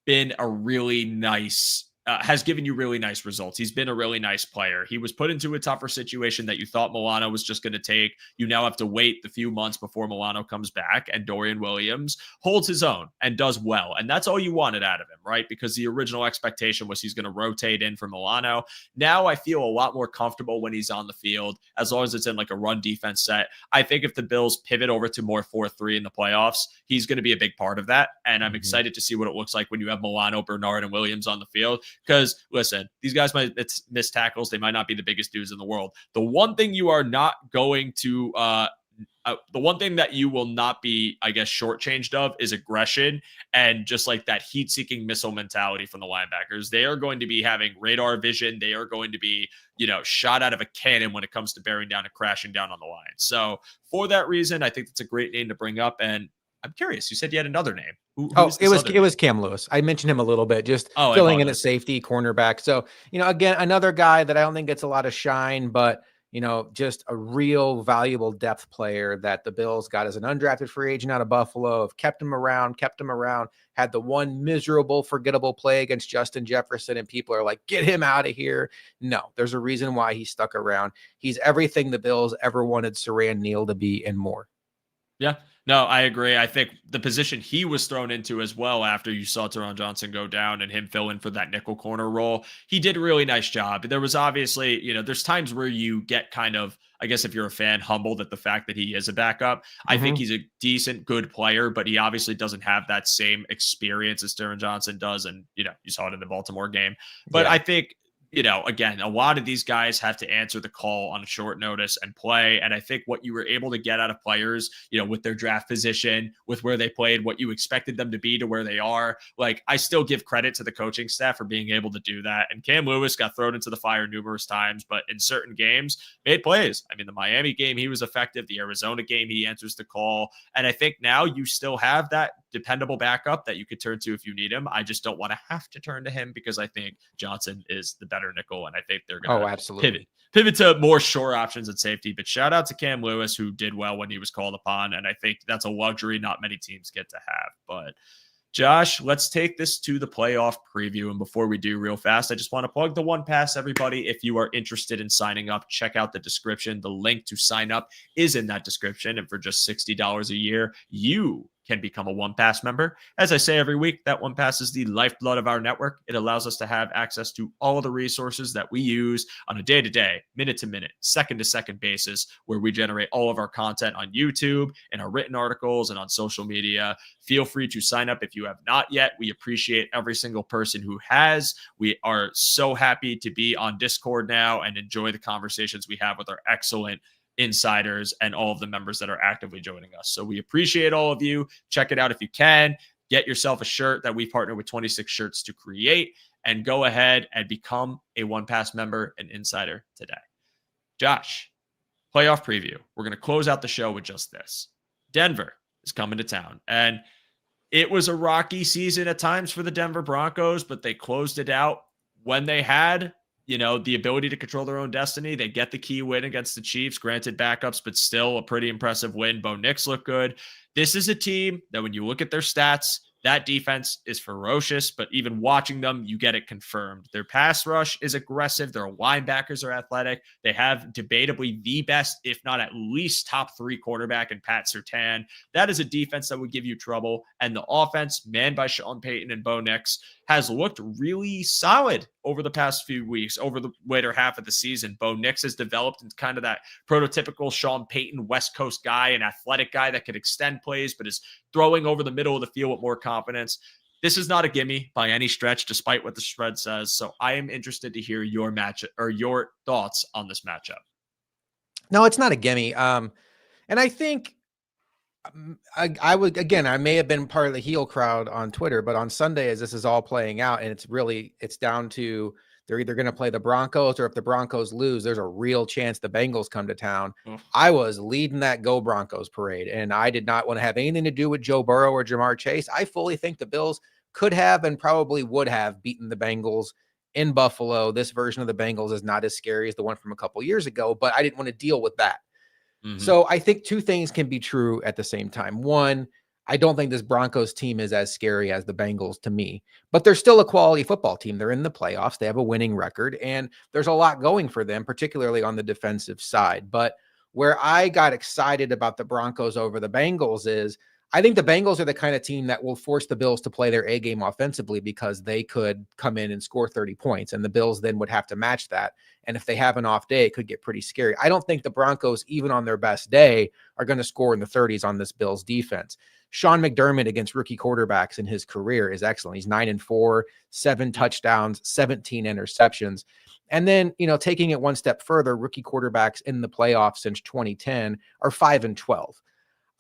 been a really nice has given you really nice results. He's been a really nice player. He was put into a tougher situation that you thought Milano was just going to take. You now have to wait the few months before Milano comes back, and Dorian Williams holds his own and does well. And that's all you wanted out of him, right? Because the original expectation was he's going to rotate in for Milano. Now I feel a lot more comfortable when he's on the field, as long as it's in like a run defense set. I think if the Bills pivot over to more 4-3 in the playoffs, he's going to be a big part of that. And I'm excited to see what it looks like when you have Milano, Bernard, and Williams on the field. Because listen, these guys might miss tackles. They might not be the biggest dudes in the world. The one thing you are not going to, the one thing that you will not be, I guess, shortchanged of is aggression and just like that heat-seeking missile mentality from the linebackers. They are going to be having radar vision. They are going to be, shot out of a cannon when it comes to bearing down and crashing down on the line. So for that reason, I think that's a great name to bring up. And I'm curious. You said you had another name. It was Cam Lewis. I mentioned him a little bit, just filling in at safety, cornerback. So, again, another guy that I don't think gets a lot of shine, but, just a real valuable depth player that the Bills got as an undrafted free agent out of Buffalo, have kept him around, had the one miserable, forgettable play against Justin Jefferson, and people are like, get him out of here. No, there's a reason why he stuck around. He's everything the Bills ever wanted Saran Neal to be and more. Yeah. No, I agree. I think the position he was thrown into as well after you saw Teron Johnson go down and him fill in for that nickel corner role, he did a really nice job. There was obviously, there's times where you get kind of, I guess if you're a fan, humbled at the fact that he is a backup. I think he's a decent, good player, but he obviously doesn't have that same experience as Teron Johnson does. And, you saw it in the Baltimore game. But I think, again, a lot of these guys have to answer the call on short notice and play. And I think what you were able to get out of players, with their draft position, with where they played, what you expected them to be to where they are, like I still give credit to the coaching staff for being able to do that. And Cam Lewis got thrown into the fire numerous times, but in certain games made plays. I mean, the Miami game, he was effective. The Arizona game, he answers the call. And I think now you still have that dependable backup that you could turn to if you need him. I just don't want to have to turn to him because I think Johnson is the better nickel, and I think they're going to pivot to more sure options at safety. But shout out to Cam Lewis, who did well when he was called upon, and I think that's a luxury not many teams get to have. But Josh, let's take this to the playoff preview. And before we do, real fast, I just want to plug the One Pass, everybody. If you are interested in signing up, check out the description. The link to sign up is in that description. And for just $60 a year, you can become a One Pass member. As I say every week, that One Pass is the lifeblood of our network. It allows us to have access to all of the resources that we use on a day-to-day, minute-to-minute, second-to-second basis, where we generate all of our content on YouTube and our written articles and on social media. Feel free to sign up if you have not yet. We appreciate every single person who has. We are so happy to be on Discord now and enjoy the conversations we have with our excellent insiders and all of the members that are actively joining us. So we appreciate all of you. Check it out if you can. Get yourself a shirt that we partner with 26 Shirts to create, and go ahead and become a One Pass member and insider today. Josh, playoff preview. We're going to close out the show with just this. Denver is coming to town, and it was a rocky season at times for the Denver Broncos, but they closed it out when they had the ability to control their own destiny. They get the key win against the Chiefs, granted backups, but still a pretty impressive win. Bo Nix looked good. This is a team that when you look at their stats, That defense is ferocious, but even watching them, you get it confirmed. Their pass rush is aggressive. Their linebackers are athletic. They have debatably the best, if not at least top 3 quarterback in Pat Surtain. That is a defense that would give you trouble. And the offense, manned by Sean Payton and Bo Nix, has looked really solid over the past few weeks, over the later half of the season. Bo Nix has developed into kind of that prototypical Sean Payton West Coast guy, an athletic guy that could extend plays, but is throwing over the middle of the field with more confidence. This is not a gimme by any stretch, despite what the spread says. So I am interested to hear your matchup or your thoughts on this matchup. No, it's not a gimme. And I think I would, again, I may have been part of the heel crowd on Twitter, but on Sunday, as this is all playing out, and it's down to they're either going to play the Broncos, or if the Broncos lose, there's a real chance the Bengals come to town. I was leading that Go Broncos parade, and I did not want to have anything to do with Joe Burrow or Jamar Chase. I fully think the Bills could have and probably would have beaten the Bengals in Buffalo. This version of the Bengals is not as scary as the one from a couple years ago, but I didn't want to deal with that. So I think two things can be true at the same time. One, I don't think this Broncos team is as scary as the Bengals to me, but they're still a quality football team. They're in the playoffs. They have a winning record, and there's a lot going for them, particularly on the defensive side. But where I got excited about the Broncos over the Bengals is I think the Bengals are the kind of team that will force the Bills to play their A game offensively, because they could come in and score 30 points, and the Bills then would have to match that. And if they have an off day, it could get pretty scary. I don't think the Broncos, even on their best day, are going to score in the 30s on this Bills defense. Sean McDermott against rookie quarterbacks in his career is excellent. He's 9-4, 7 touchdowns, 17 interceptions. And then, taking it one step further, rookie quarterbacks in the playoffs since 2010 are 5-12.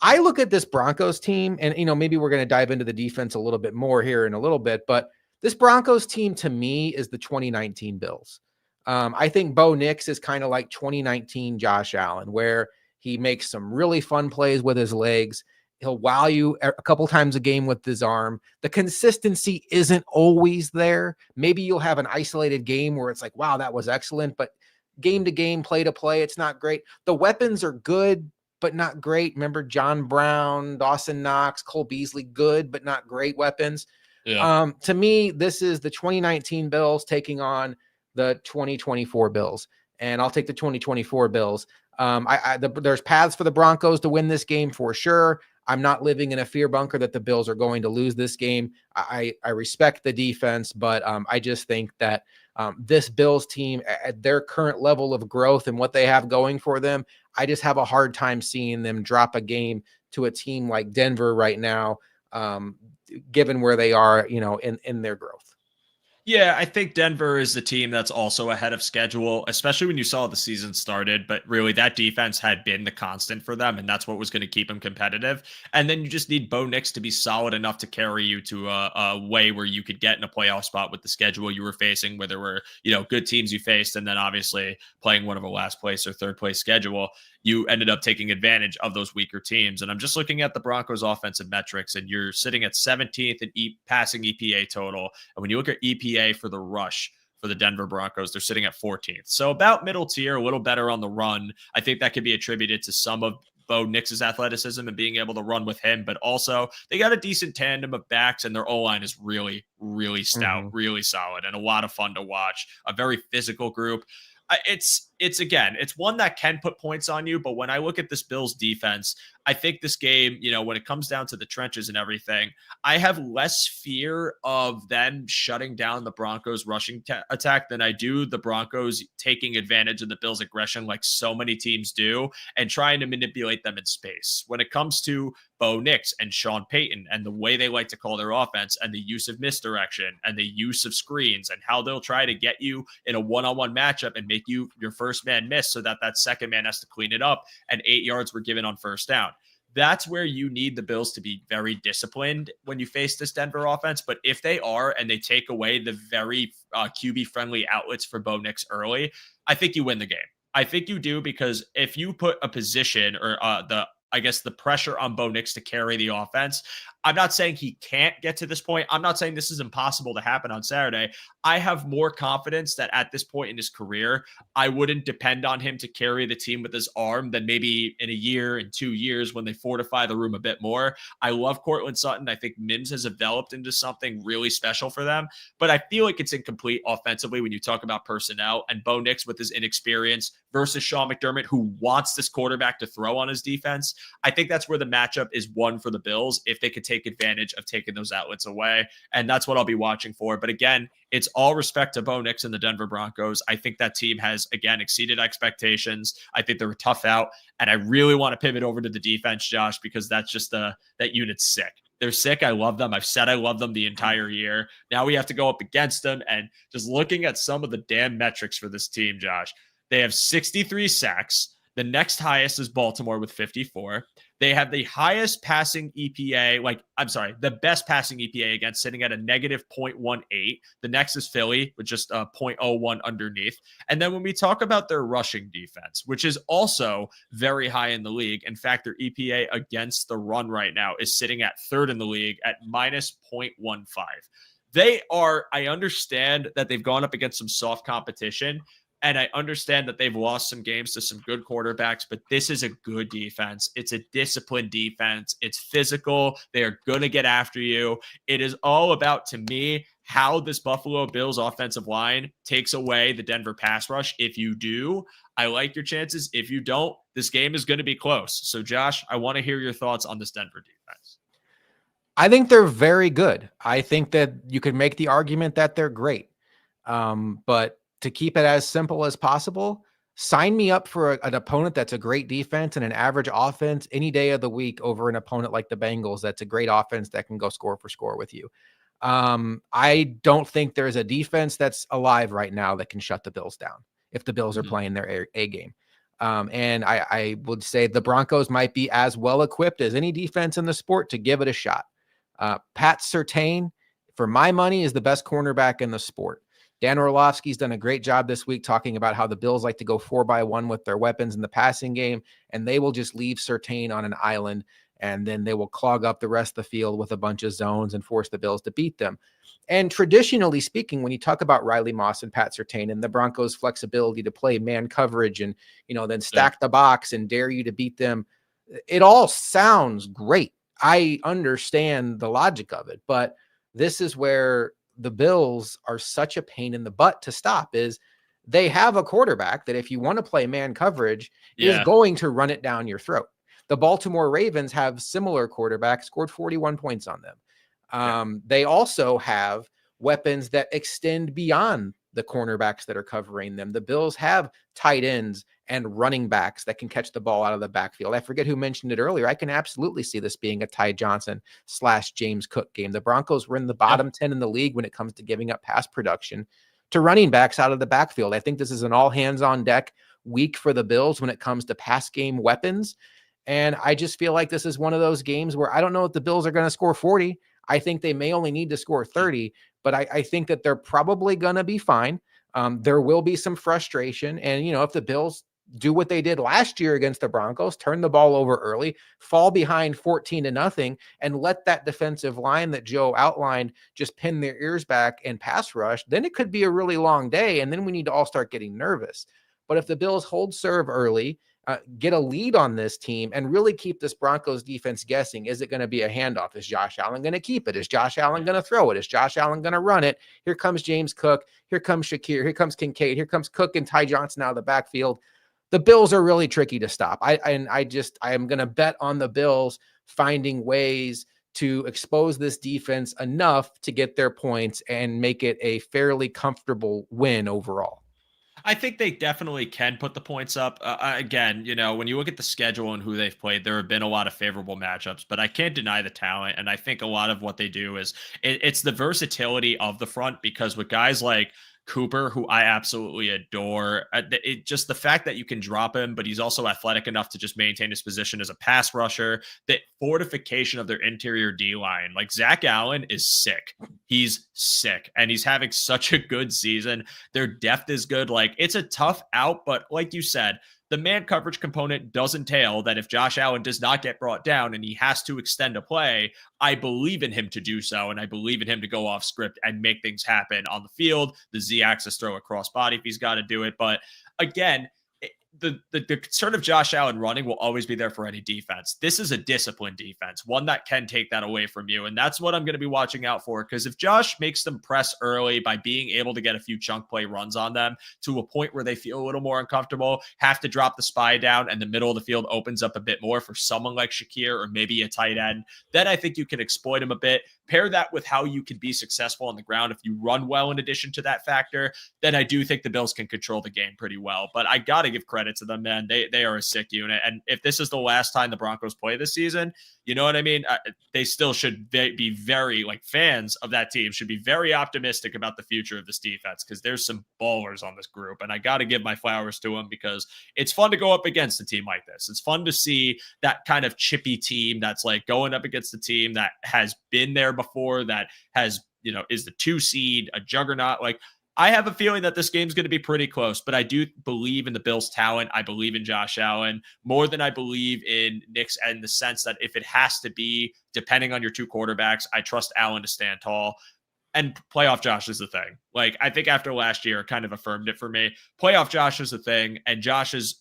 I look at this Broncos team, and, maybe we're going to dive into the defense a little bit more here in a little bit, but this Broncos team to me is the 2019 Bills. I think Bo Nix is kind of like 2019 Josh Allen, where he makes some really fun plays with his legs. He'll wow you a couple times a game with his arm. The consistency isn't always there. Maybe you'll have an isolated game where it's like, wow, that was excellent, but game to game, play to play, it's not great. The weapons are good, but not great. Remember John Brown, Dawson Knox, Cole Beasley, good, but not great weapons. Yeah. To me, this is the 2019 Bills taking on the 2024 Bills, and I'll take the 2024 Bills. There's paths for the Broncos to win this game for sure. I'm not living in a fear bunker that the Bills are going to lose this game. I respect the defense, but I just think that this Bills team at their current level of growth and what they have going for them, I just have a hard time seeing them drop a game to a team like Denver right now, given where they are, in their growth. Yeah, I think Denver is the team that's also ahead of schedule, especially when you saw the season started. But really, that defense had been the constant for them, and that's what was going to keep them competitive. And then you just need Bo Nix to be solid enough to carry you to a way where you could get in a playoff spot with the schedule you were facing, where there were, good teams you faced, and then obviously playing one of a last place or third place schedule. You ended up taking advantage of those weaker teams. And I'm just looking at the Broncos offensive metrics, and you're sitting at 17th in passing EPA total. And when you look at EPA for the rush for the Denver Broncos, they're sitting at 14th. So about middle tier, a little better on the run. I think that could be attributed to some of Bo Nix's athleticism and being able to run with him, but also they got a decent tandem of backs, and their O-line is really, really stout, really solid, and a lot of fun to watch. A very physical group. It's one that can put points on you, but when I look at this Bills defense, I think this game, when it comes down to the trenches and everything, I have less fear of them shutting down the Broncos rushing attack than I do the Broncos taking advantage of the Bills aggression like so many teams do and trying to manipulate them in space. When it comes to Bo Nix and Sean Payton and the way they like to call their offense and the use of misdirection and the use of screens and how they'll try to get you in a one-on-one matchup and make you your first man miss so that second man has to clean it up, and 8 yards were given on first down. That's where you need the Bills to be very disciplined when you face this Denver offense. But if they are, and they take away the very QB-friendly outlets for Bo Nix early, I think you win the game. I think you do, because if you put a position or the pressure on Bo Nix to carry the offense, I'm not saying he can't get to this point. I'm not saying this is impossible to happen on Saturday. I have more confidence that at this point in his career, I wouldn't depend on him to carry the team with his arm than maybe in a year, in 2 years when they fortify the room a bit more. I love Cortland Sutton. I think Mims has developed into something really special for them, but I feel like it's incomplete offensively when you talk about personnel, and Bo Nix with his inexperience versus Sean McDermott, who wants this quarterback to throw on his defense. I think that's where the matchup is won for the Bills if they could take advantage of taking those outlets away. And that's what I'll be watching for. But again, it's all respect to Bo Nix and the Denver Broncos. I think that team has, again, exceeded expectations. I think they're a tough out. And I really want to pivot over to the defense, Josh, because that's just that unit's sick. They're sick. I love them. I've said I love them the entire year. Now we have to go up against them. And just looking at some of the damn metrics for this team, Josh, they have 63 sacks. The next highest is Baltimore with 54. They have the highest passing EPA, the best passing EPA against, sitting at a negative 0.18. The next is Philly with just a 0.01 underneath. And then when we talk about their rushing defense, which is also very high in the league. In fact, their EPA against the run right now is sitting at third in the league at minus 0.15. I understand that they've gone up against some soft competition, and I understand that they've lost some games to some good quarterbacks, but this is a good defense. It's a disciplined defense. It's physical. They are going to get after you. It is all about, to me, how this Buffalo Bills offensive line takes away the Denver pass rush. If you do, I like your chances. If you don't, this game is going to be close. So, Josh, I want to hear your thoughts on this Denver defense. I think they're very good. I think that you could make the argument that they're great. But to keep it as simple as possible, sign me up for an opponent that's a great defense and an average offense any day of the week over an opponent like the Bengals that's a great offense that can go score for score with you. I don't think there's a defense that's alive right now that can shut the Bills down if the Bills are playing their A game. And I would say the Broncos might be as well equipped as any defense in the sport to give it a shot. Pat Surtain, for my money, is the best cornerback in the sport. Dan Orlovsky's done a great job this week talking about how the Bills like to go 4-by-1 with their weapons in the passing game, and they will just leave Surtain on an island, and then they will clog up the rest of the field with a bunch of zones and force the Bills to beat them. And traditionally speaking, when you talk about Riley Moss and Pat Surtain and the Broncos' flexibility to play man coverage and, then stack the box and dare you to beat them, it all sounds great. I understand the logic of it, but this is where the Bills are such a pain in the butt to stop. Is they have a quarterback that if you want to play man coverage is going to run it down your throat. The Baltimore Ravens have similar quarterbacks, scored 41 points on them. They also have weapons that extend beyond the cornerbacks that are covering them. The Bills have tight ends and running backs that can catch the ball out of the backfield. I forget who mentioned it earlier. I can absolutely see this being a Ty Johnson / James Cook game. The Broncos were in the bottom 10 in the league when it comes to giving up pass production to running backs out of the backfield. I think this is an all hands on deck week for the Bills when it comes to pass game weapons. And I just feel like this is one of those games where I don't know if the Bills are going to score 40. I think they may only need to score 30, but I think that they're probably going to be fine. There will be some frustration. And, if the Bills do what they did last year against the Broncos, turn the ball over early, fall behind 14-0, and let that defensive line that Joe outlined just pin their ears back and pass rush, then it could be a really long day. And then we need to all start getting nervous. But if the Bills hold serve early, get a lead on this team and really keep this Broncos defense guessing, is it going to be a handoff? Is Josh Allen going to keep it? Is Josh Allen going to throw it? Is Josh Allen going to run it? Here comes James Cook. Here comes Shakir. Here comes Kincaid. Here comes Cook and Ty Johnson out of the backfield. The Bills are really tricky to stop. I am going to bet on the Bills finding ways to expose this defense enough to get their points and make it a fairly comfortable win overall. I think they definitely can put the points up. Again, when you look at the schedule and who they've played, there have been a lot of favorable matchups, but I can't deny the talent. And I think a lot of what they do is it's the versatility of the front, because with guys like Cooper, who I absolutely adore, just the fact that you can drop him, but he's also athletic enough to just maintain his position as a pass rusher, the fortification of their interior D-line. Like, Zach Allen is sick. He's sick, and he's having such a good season. Their depth is good. Like, it's a tough out, but like you said, the man coverage component does entail that if Josh Allen does not get brought down and he has to extend a play, I believe in him to do so. And I believe in him to go off script and make things happen on the field, the Z-axis throw across body if he's got to do it. But again, the concern of Josh Allen running will always be there for any defense. This is a disciplined defense, one that can take that away from you. And that's what I'm going to be watching out for. Because if Josh makes them press early by being able to get a few chunk play runs on them to a point where they feel a little more uncomfortable, have to drop the spy down, and the middle of the field opens up a bit more for someone like Shakir or maybe a tight end, then I think you can exploit him a bit. Pair that with how you can be successful on the ground. If you run well in addition to that factor, then I do think the Bills can control the game pretty well. But I got to give credit to them, man. They are a sick unit. And if this is the last time the Broncos play this season, you know what I mean? They still should be very, like, fans of that team should be very optimistic about the future of this defense, because there's some ballers on this group. And I got to give my flowers to them, because it's fun to go up against a team like this. It's fun to see that kind of chippy team that's like going up against a team that has been there before, that has, is the 2 seed, a juggernaut. Like, I have a feeling that this game's going to be pretty close, but I do believe in the Bills' talent. I believe in Josh Allen more than I believe in Nick's, in the sense that if it has to be, depending on your 2 quarterbacks, I trust Allen to stand tall. And playoff Josh is the thing. Like, I think after last year, it kind of affirmed it for me. Playoff Josh is the thing, and Josh is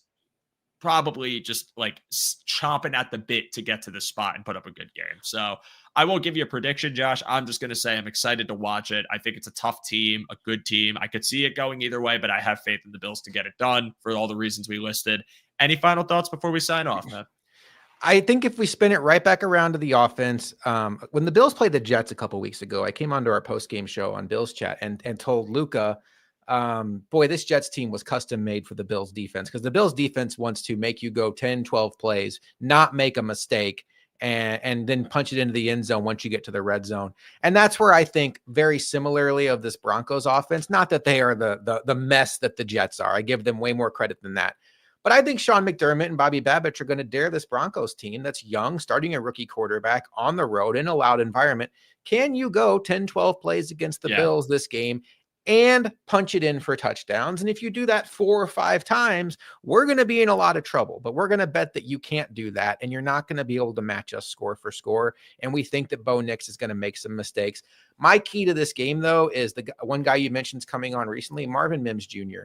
probably just like chomping at the bit to get to this spot and put up a good game. So I won't give you a prediction, Josh. I'm just going to say I'm excited to watch it. I think it's a tough team, a good team. I could see it going either way, but I have faith in the Bills to get it done for all the reasons we listed. Any final thoughts before we sign off, man? I think if we spin it right back around to the offense, when the Bills played the Jets a couple weeks ago, I came onto our post-game show on Bills Chat and told Luca, boy, this Jets team was custom made for the Bills defense, because the Bills defense wants to make you go 10, 12 plays, not make a mistake, and then punch it into the end zone once you get to the red zone. And that's where I think very similarly of this Broncos offense, not that they are the mess that the Jets are. I give them way more credit than that. But I think Sean McDermott and Bobby Babbitt are going to dare this Broncos team that's young, starting a rookie quarterback on the road in a loud environment. Can you go 10, 12 plays against the Bills this game and punch it in for touchdowns? And if you do that 4 or 5 times, we're going to be in a lot of trouble. But we're going to bet that you can't do that, and you're not going to be able to match us score for score. And we think that Bo Nix is going to make some mistakes. My key to this game, though, is the one guy you mentioned is coming on recently, Marvin Mims Jr.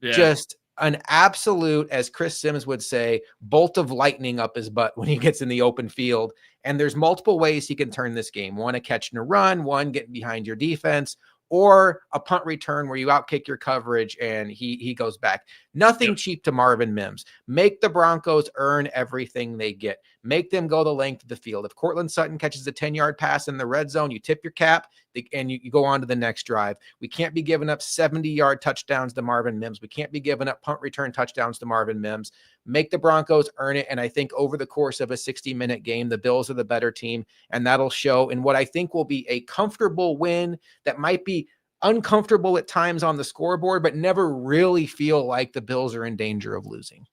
Just an absolute, as Chris Sims would say, bolt of lightning up his butt when he gets in the open field. And there's multiple ways he can turn this game. One, a catch and a run, one, getting behind your defense, or a punt return where you outkick your coverage and he goes back. Nothing cheap to Marvin Mims. Make the Broncos earn everything they get. Make them go the length of the field. If Cortland Sutton catches a 10-yard pass in the red zone, you tip your cap and you go on to the next drive. We can't be giving up 70-yard touchdowns to Marvin Mims. We can't be giving up punt return touchdowns to Marvin Mims. Make the Broncos earn it. And I think over the course of a 60-minute game, the Bills are the better team, and that'll show in what I think will be a comfortable win that might be uncomfortable at times on the scoreboard, but never really feel like the Bills are in danger of losing.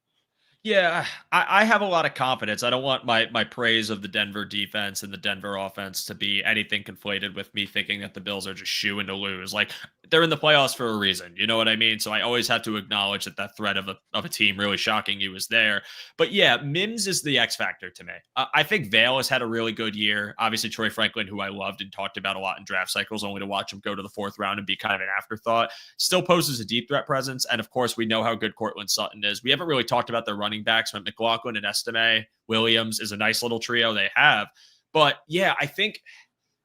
Yeah, I have a lot of confidence. I don't want my praise of the Denver defense and the Denver offense to be anything conflated with me thinking that the Bills are just shooing to lose. Like, they're in the playoffs for a reason. You know what I mean? So I always have to acknowledge that threat of a team really shocking you is there. But yeah, Mims is the X factor to me. I think Vale has had a really good year. Obviously, Troy Franklin, who I loved and talked about a lot in draft cycles, only to watch him go to the 4th round and be kind of an afterthought, still poses a deep threat presence. And of course, we know how good Cortland Sutton is. We haven't really talked about their running backs, but McLaughlin and Estime Williams is a nice little trio they have. But yeah, I think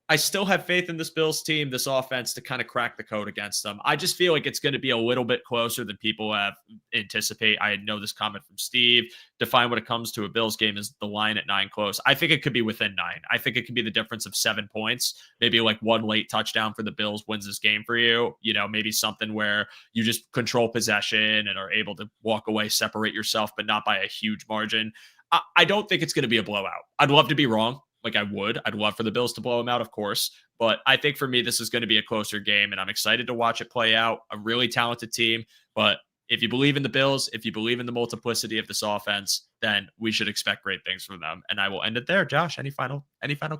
I still have faith in this Bills team, this offense, to kind of crack the code against them. I just feel like it's going to be a little bit closer than people have anticipate. I know this comment from Steve. Define what it comes to a Bills game is the line at 9 close. I think it could be within 9. I think it could be the difference of 7 points. Maybe like one late touchdown for the Bills wins this game for you. You know, maybe something where you just control possession and are able to walk away, separate yourself, but not by a huge margin. I don't think it's going to be a blowout. I'd love to be wrong. Like, I'd love for the Bills to blow them out, of course. But I think for me, this is going to be a closer game, and I'm excited to watch it play out. A really talented team. But if you believe in the Bills, if you believe in the multiplicity of this offense, then we should expect great things from them. And I will end it there. Josh, any final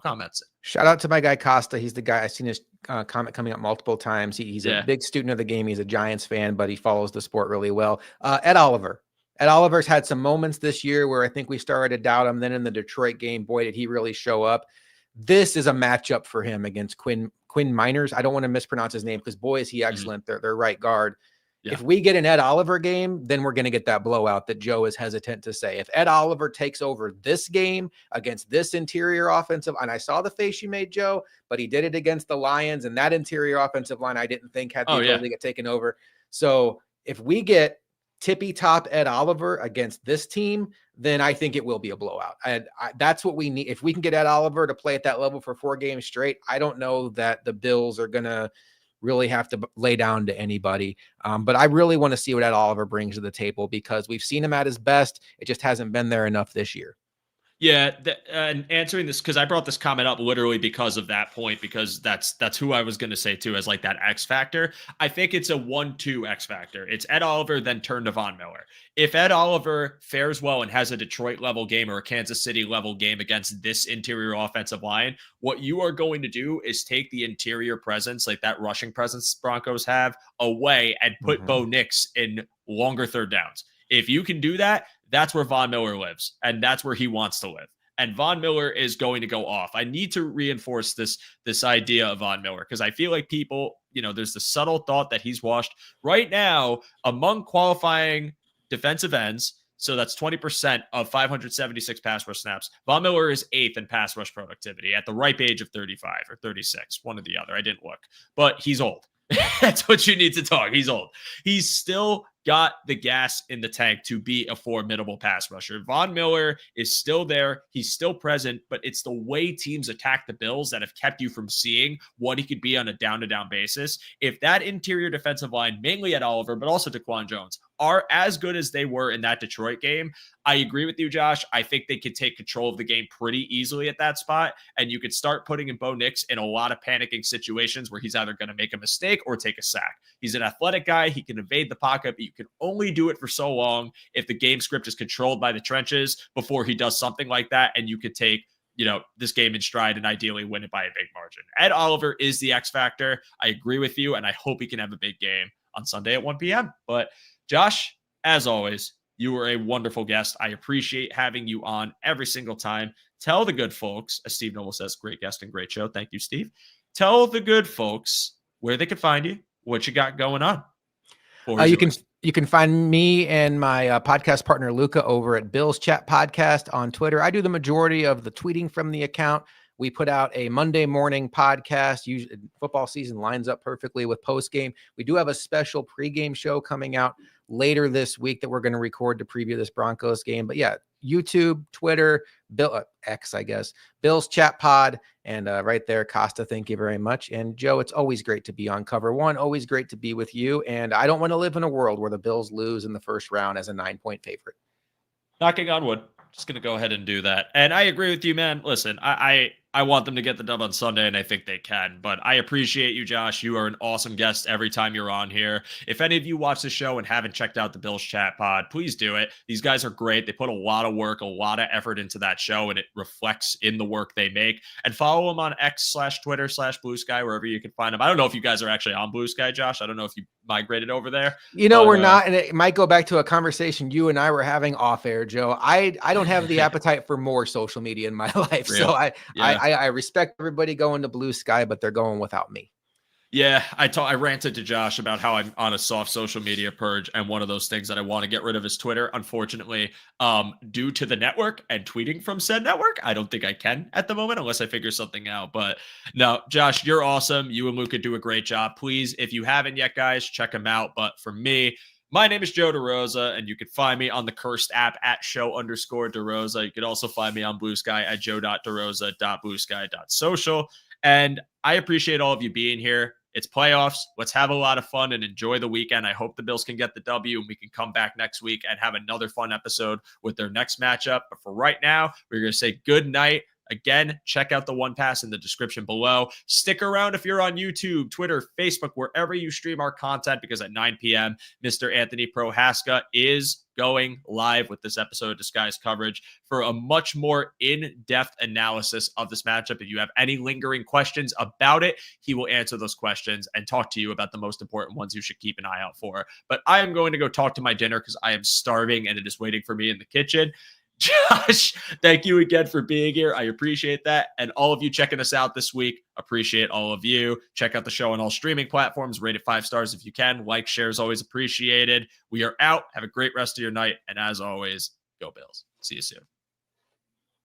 comments? Shout out to my guy Costa. He's the guy, I've seen his comment coming up multiple times. He's a big student of the game. He's a Giants fan, but he follows the sport really well. Ed Oliver. Ed Oliver's had some moments this year where I think we started to doubt him. Then in the Detroit game, boy, did he really show up. This is a matchup for him against Quinn Miners. I don't want to mispronounce his name because boy, is he excellent. They're right guard. Yeah. If we get an Ed Oliver game, then we're going to get that blowout that Joe is hesitant to say. If Ed Oliver takes over this game against this interior offensive, and I saw the face you made, Joe, but he did it against the Lions, and that interior offensive line I didn't think had the ability to get taken over. So if we get tippy top Ed Oliver against this team, then I think it will be a blowout. That's what we need. If we can get Ed Oliver to play at that level for 4 games straight, I don't know that the Bills are going to really have to lay down to anybody. But I really want to see what Ed Oliver brings to the table because we've seen him at his best. It just hasn't been there enough this year. Yeah, and answering this, because I brought this comment up literally because of that point, because that's who I was going to say too, as like that X factor. I think it's a 1-2 X factor. It's Ed Oliver, then turn to Von Miller. If Ed Oliver fares well and has a Detroit level game or a Kansas City level game against this interior offensive line, what you are going to do is take the interior presence, like that rushing presence Broncos have, away and put Bo Nix in longer third downs. If you can do that, that's where Von Miller lives, and that's where he wants to live. And Von Miller is going to go off. I need to reinforce this idea of Von Miller because I feel like people, there's the subtle thought that he's washed. Right now, among qualifying defensive ends, so that's 20% of 576 pass rush snaps, Von Miller is 8th in pass rush productivity at the ripe age of 35 or 36, one or the other. I didn't look, but he's old. That's what you need to talk. He's old. He's still got the gas in the tank to be a formidable pass rusher. Von Miller is still there. He's still present, but it's the way teams attack the Bills that have kept you from seeing what he could be on a down-to-down basis. If that interior defensive line, mainly at Oliver, but also Daquan Jones, are as good as they were in that Detroit game, I agree with you, Josh. I think they could take control of the game pretty easily at that spot, and you could start putting in Bo Nix in a lot of panicking situations where he's either going to make a mistake or take a sack. He's an athletic guy. He can evade the pocket, but you can only do it for so long if the game script is controlled by the trenches before he does something like that, and you could take this game in stride and ideally win it by a big margin. Ed Oliver is the X factor. I agree with you, and I hope he can have a big game on Sunday at 1 p.m. But Josh, as always, you were a wonderful guest. I appreciate having you on every single time. Tell the good folks, as Steve Noble says, great guest and great show. Thank you, Steve. Tell the good folks where they can find you, what you got going on. You can find me and my podcast partner, Luca, over at Bill's Chat Podcast on Twitter. I do the majority of the tweeting from the account. We put out a Monday morning podcast. Usually, football season lines up perfectly with postgame. We do have a special pregame show coming out later this week that we're going to record to preview this Broncos game. But yeah, YouTube, Twitter, X, I guess, Bill's Chat Pod, and right there, Costa, thank you very much. And Joe, it's always great to be on Cover One, always great to be with you. And I don't want to live in a world where the Bills lose in the first round as a 9-point favorite. Knocking on wood. Just going to go ahead and do that. And I agree with you, man. Listen, I want them to get the dub on Sunday, and I think they can. But I appreciate you, Josh. You are an awesome guest every time you're on here. If any of you watch the show and haven't checked out the Bills Chat Pod, please do it. These guys are great. They put a lot of work, a lot of effort into that show, and it reflects in the work they make. And follow them on X/Twitter/Blue Sky, wherever you can find them. I don't know if you guys are actually on Blue Sky, Josh. I don't know if you migrated over there. We're not, and it might go back to a conversation you and I were having off air, Joe. I don't have the appetite for more social media in my life. Real. So I respect everybody going to Blue Sky, but they're going without me. Yeah, I ranted to Josh about how I'm on a soft social media purge, and one of those things that I want to get rid of is Twitter. Unfortunately, due to the network and tweeting from said network, I don't think I can at the moment unless I figure something out. But no, Josh, you're awesome. You and Luca do a great job. Please, if you haven't yet, guys, check them out. But for me, my name is Joe DeRosa, and you can find me on the Cursed app at @show_DeRosa. You can also find me on Blue Sky at joe.derosa.bluesky.social. And I appreciate all of you being here. It's playoffs. Let's have a lot of fun and enjoy the weekend. I hope the Bills can get the W, and we can come back next week and have another fun episode with their next matchup. But for right now, we're going to say good night. Again, check out the one pass in the description below. Stick around if you're on YouTube, Twitter, Facebook, wherever you stream our content, because at 9 p.m., Mr. Anthony Prohaska is going live with this episode of Disguised Coverage for a much more in-depth analysis of this matchup. If you have any lingering questions about it, he will answer those questions and talk to you about the most important ones you should keep an eye out for. But I am going to go talk to my dinner because I am starving and it is waiting for me in the kitchen. Josh, thank you again for being here. I appreciate that. And all of you checking us out this week, appreciate all of you. Check out the show on all streaming platforms. Rate it 5 stars if you can. Like, share is always appreciated. We are out. Have a great rest of your night. And as always, go Bills. See you soon.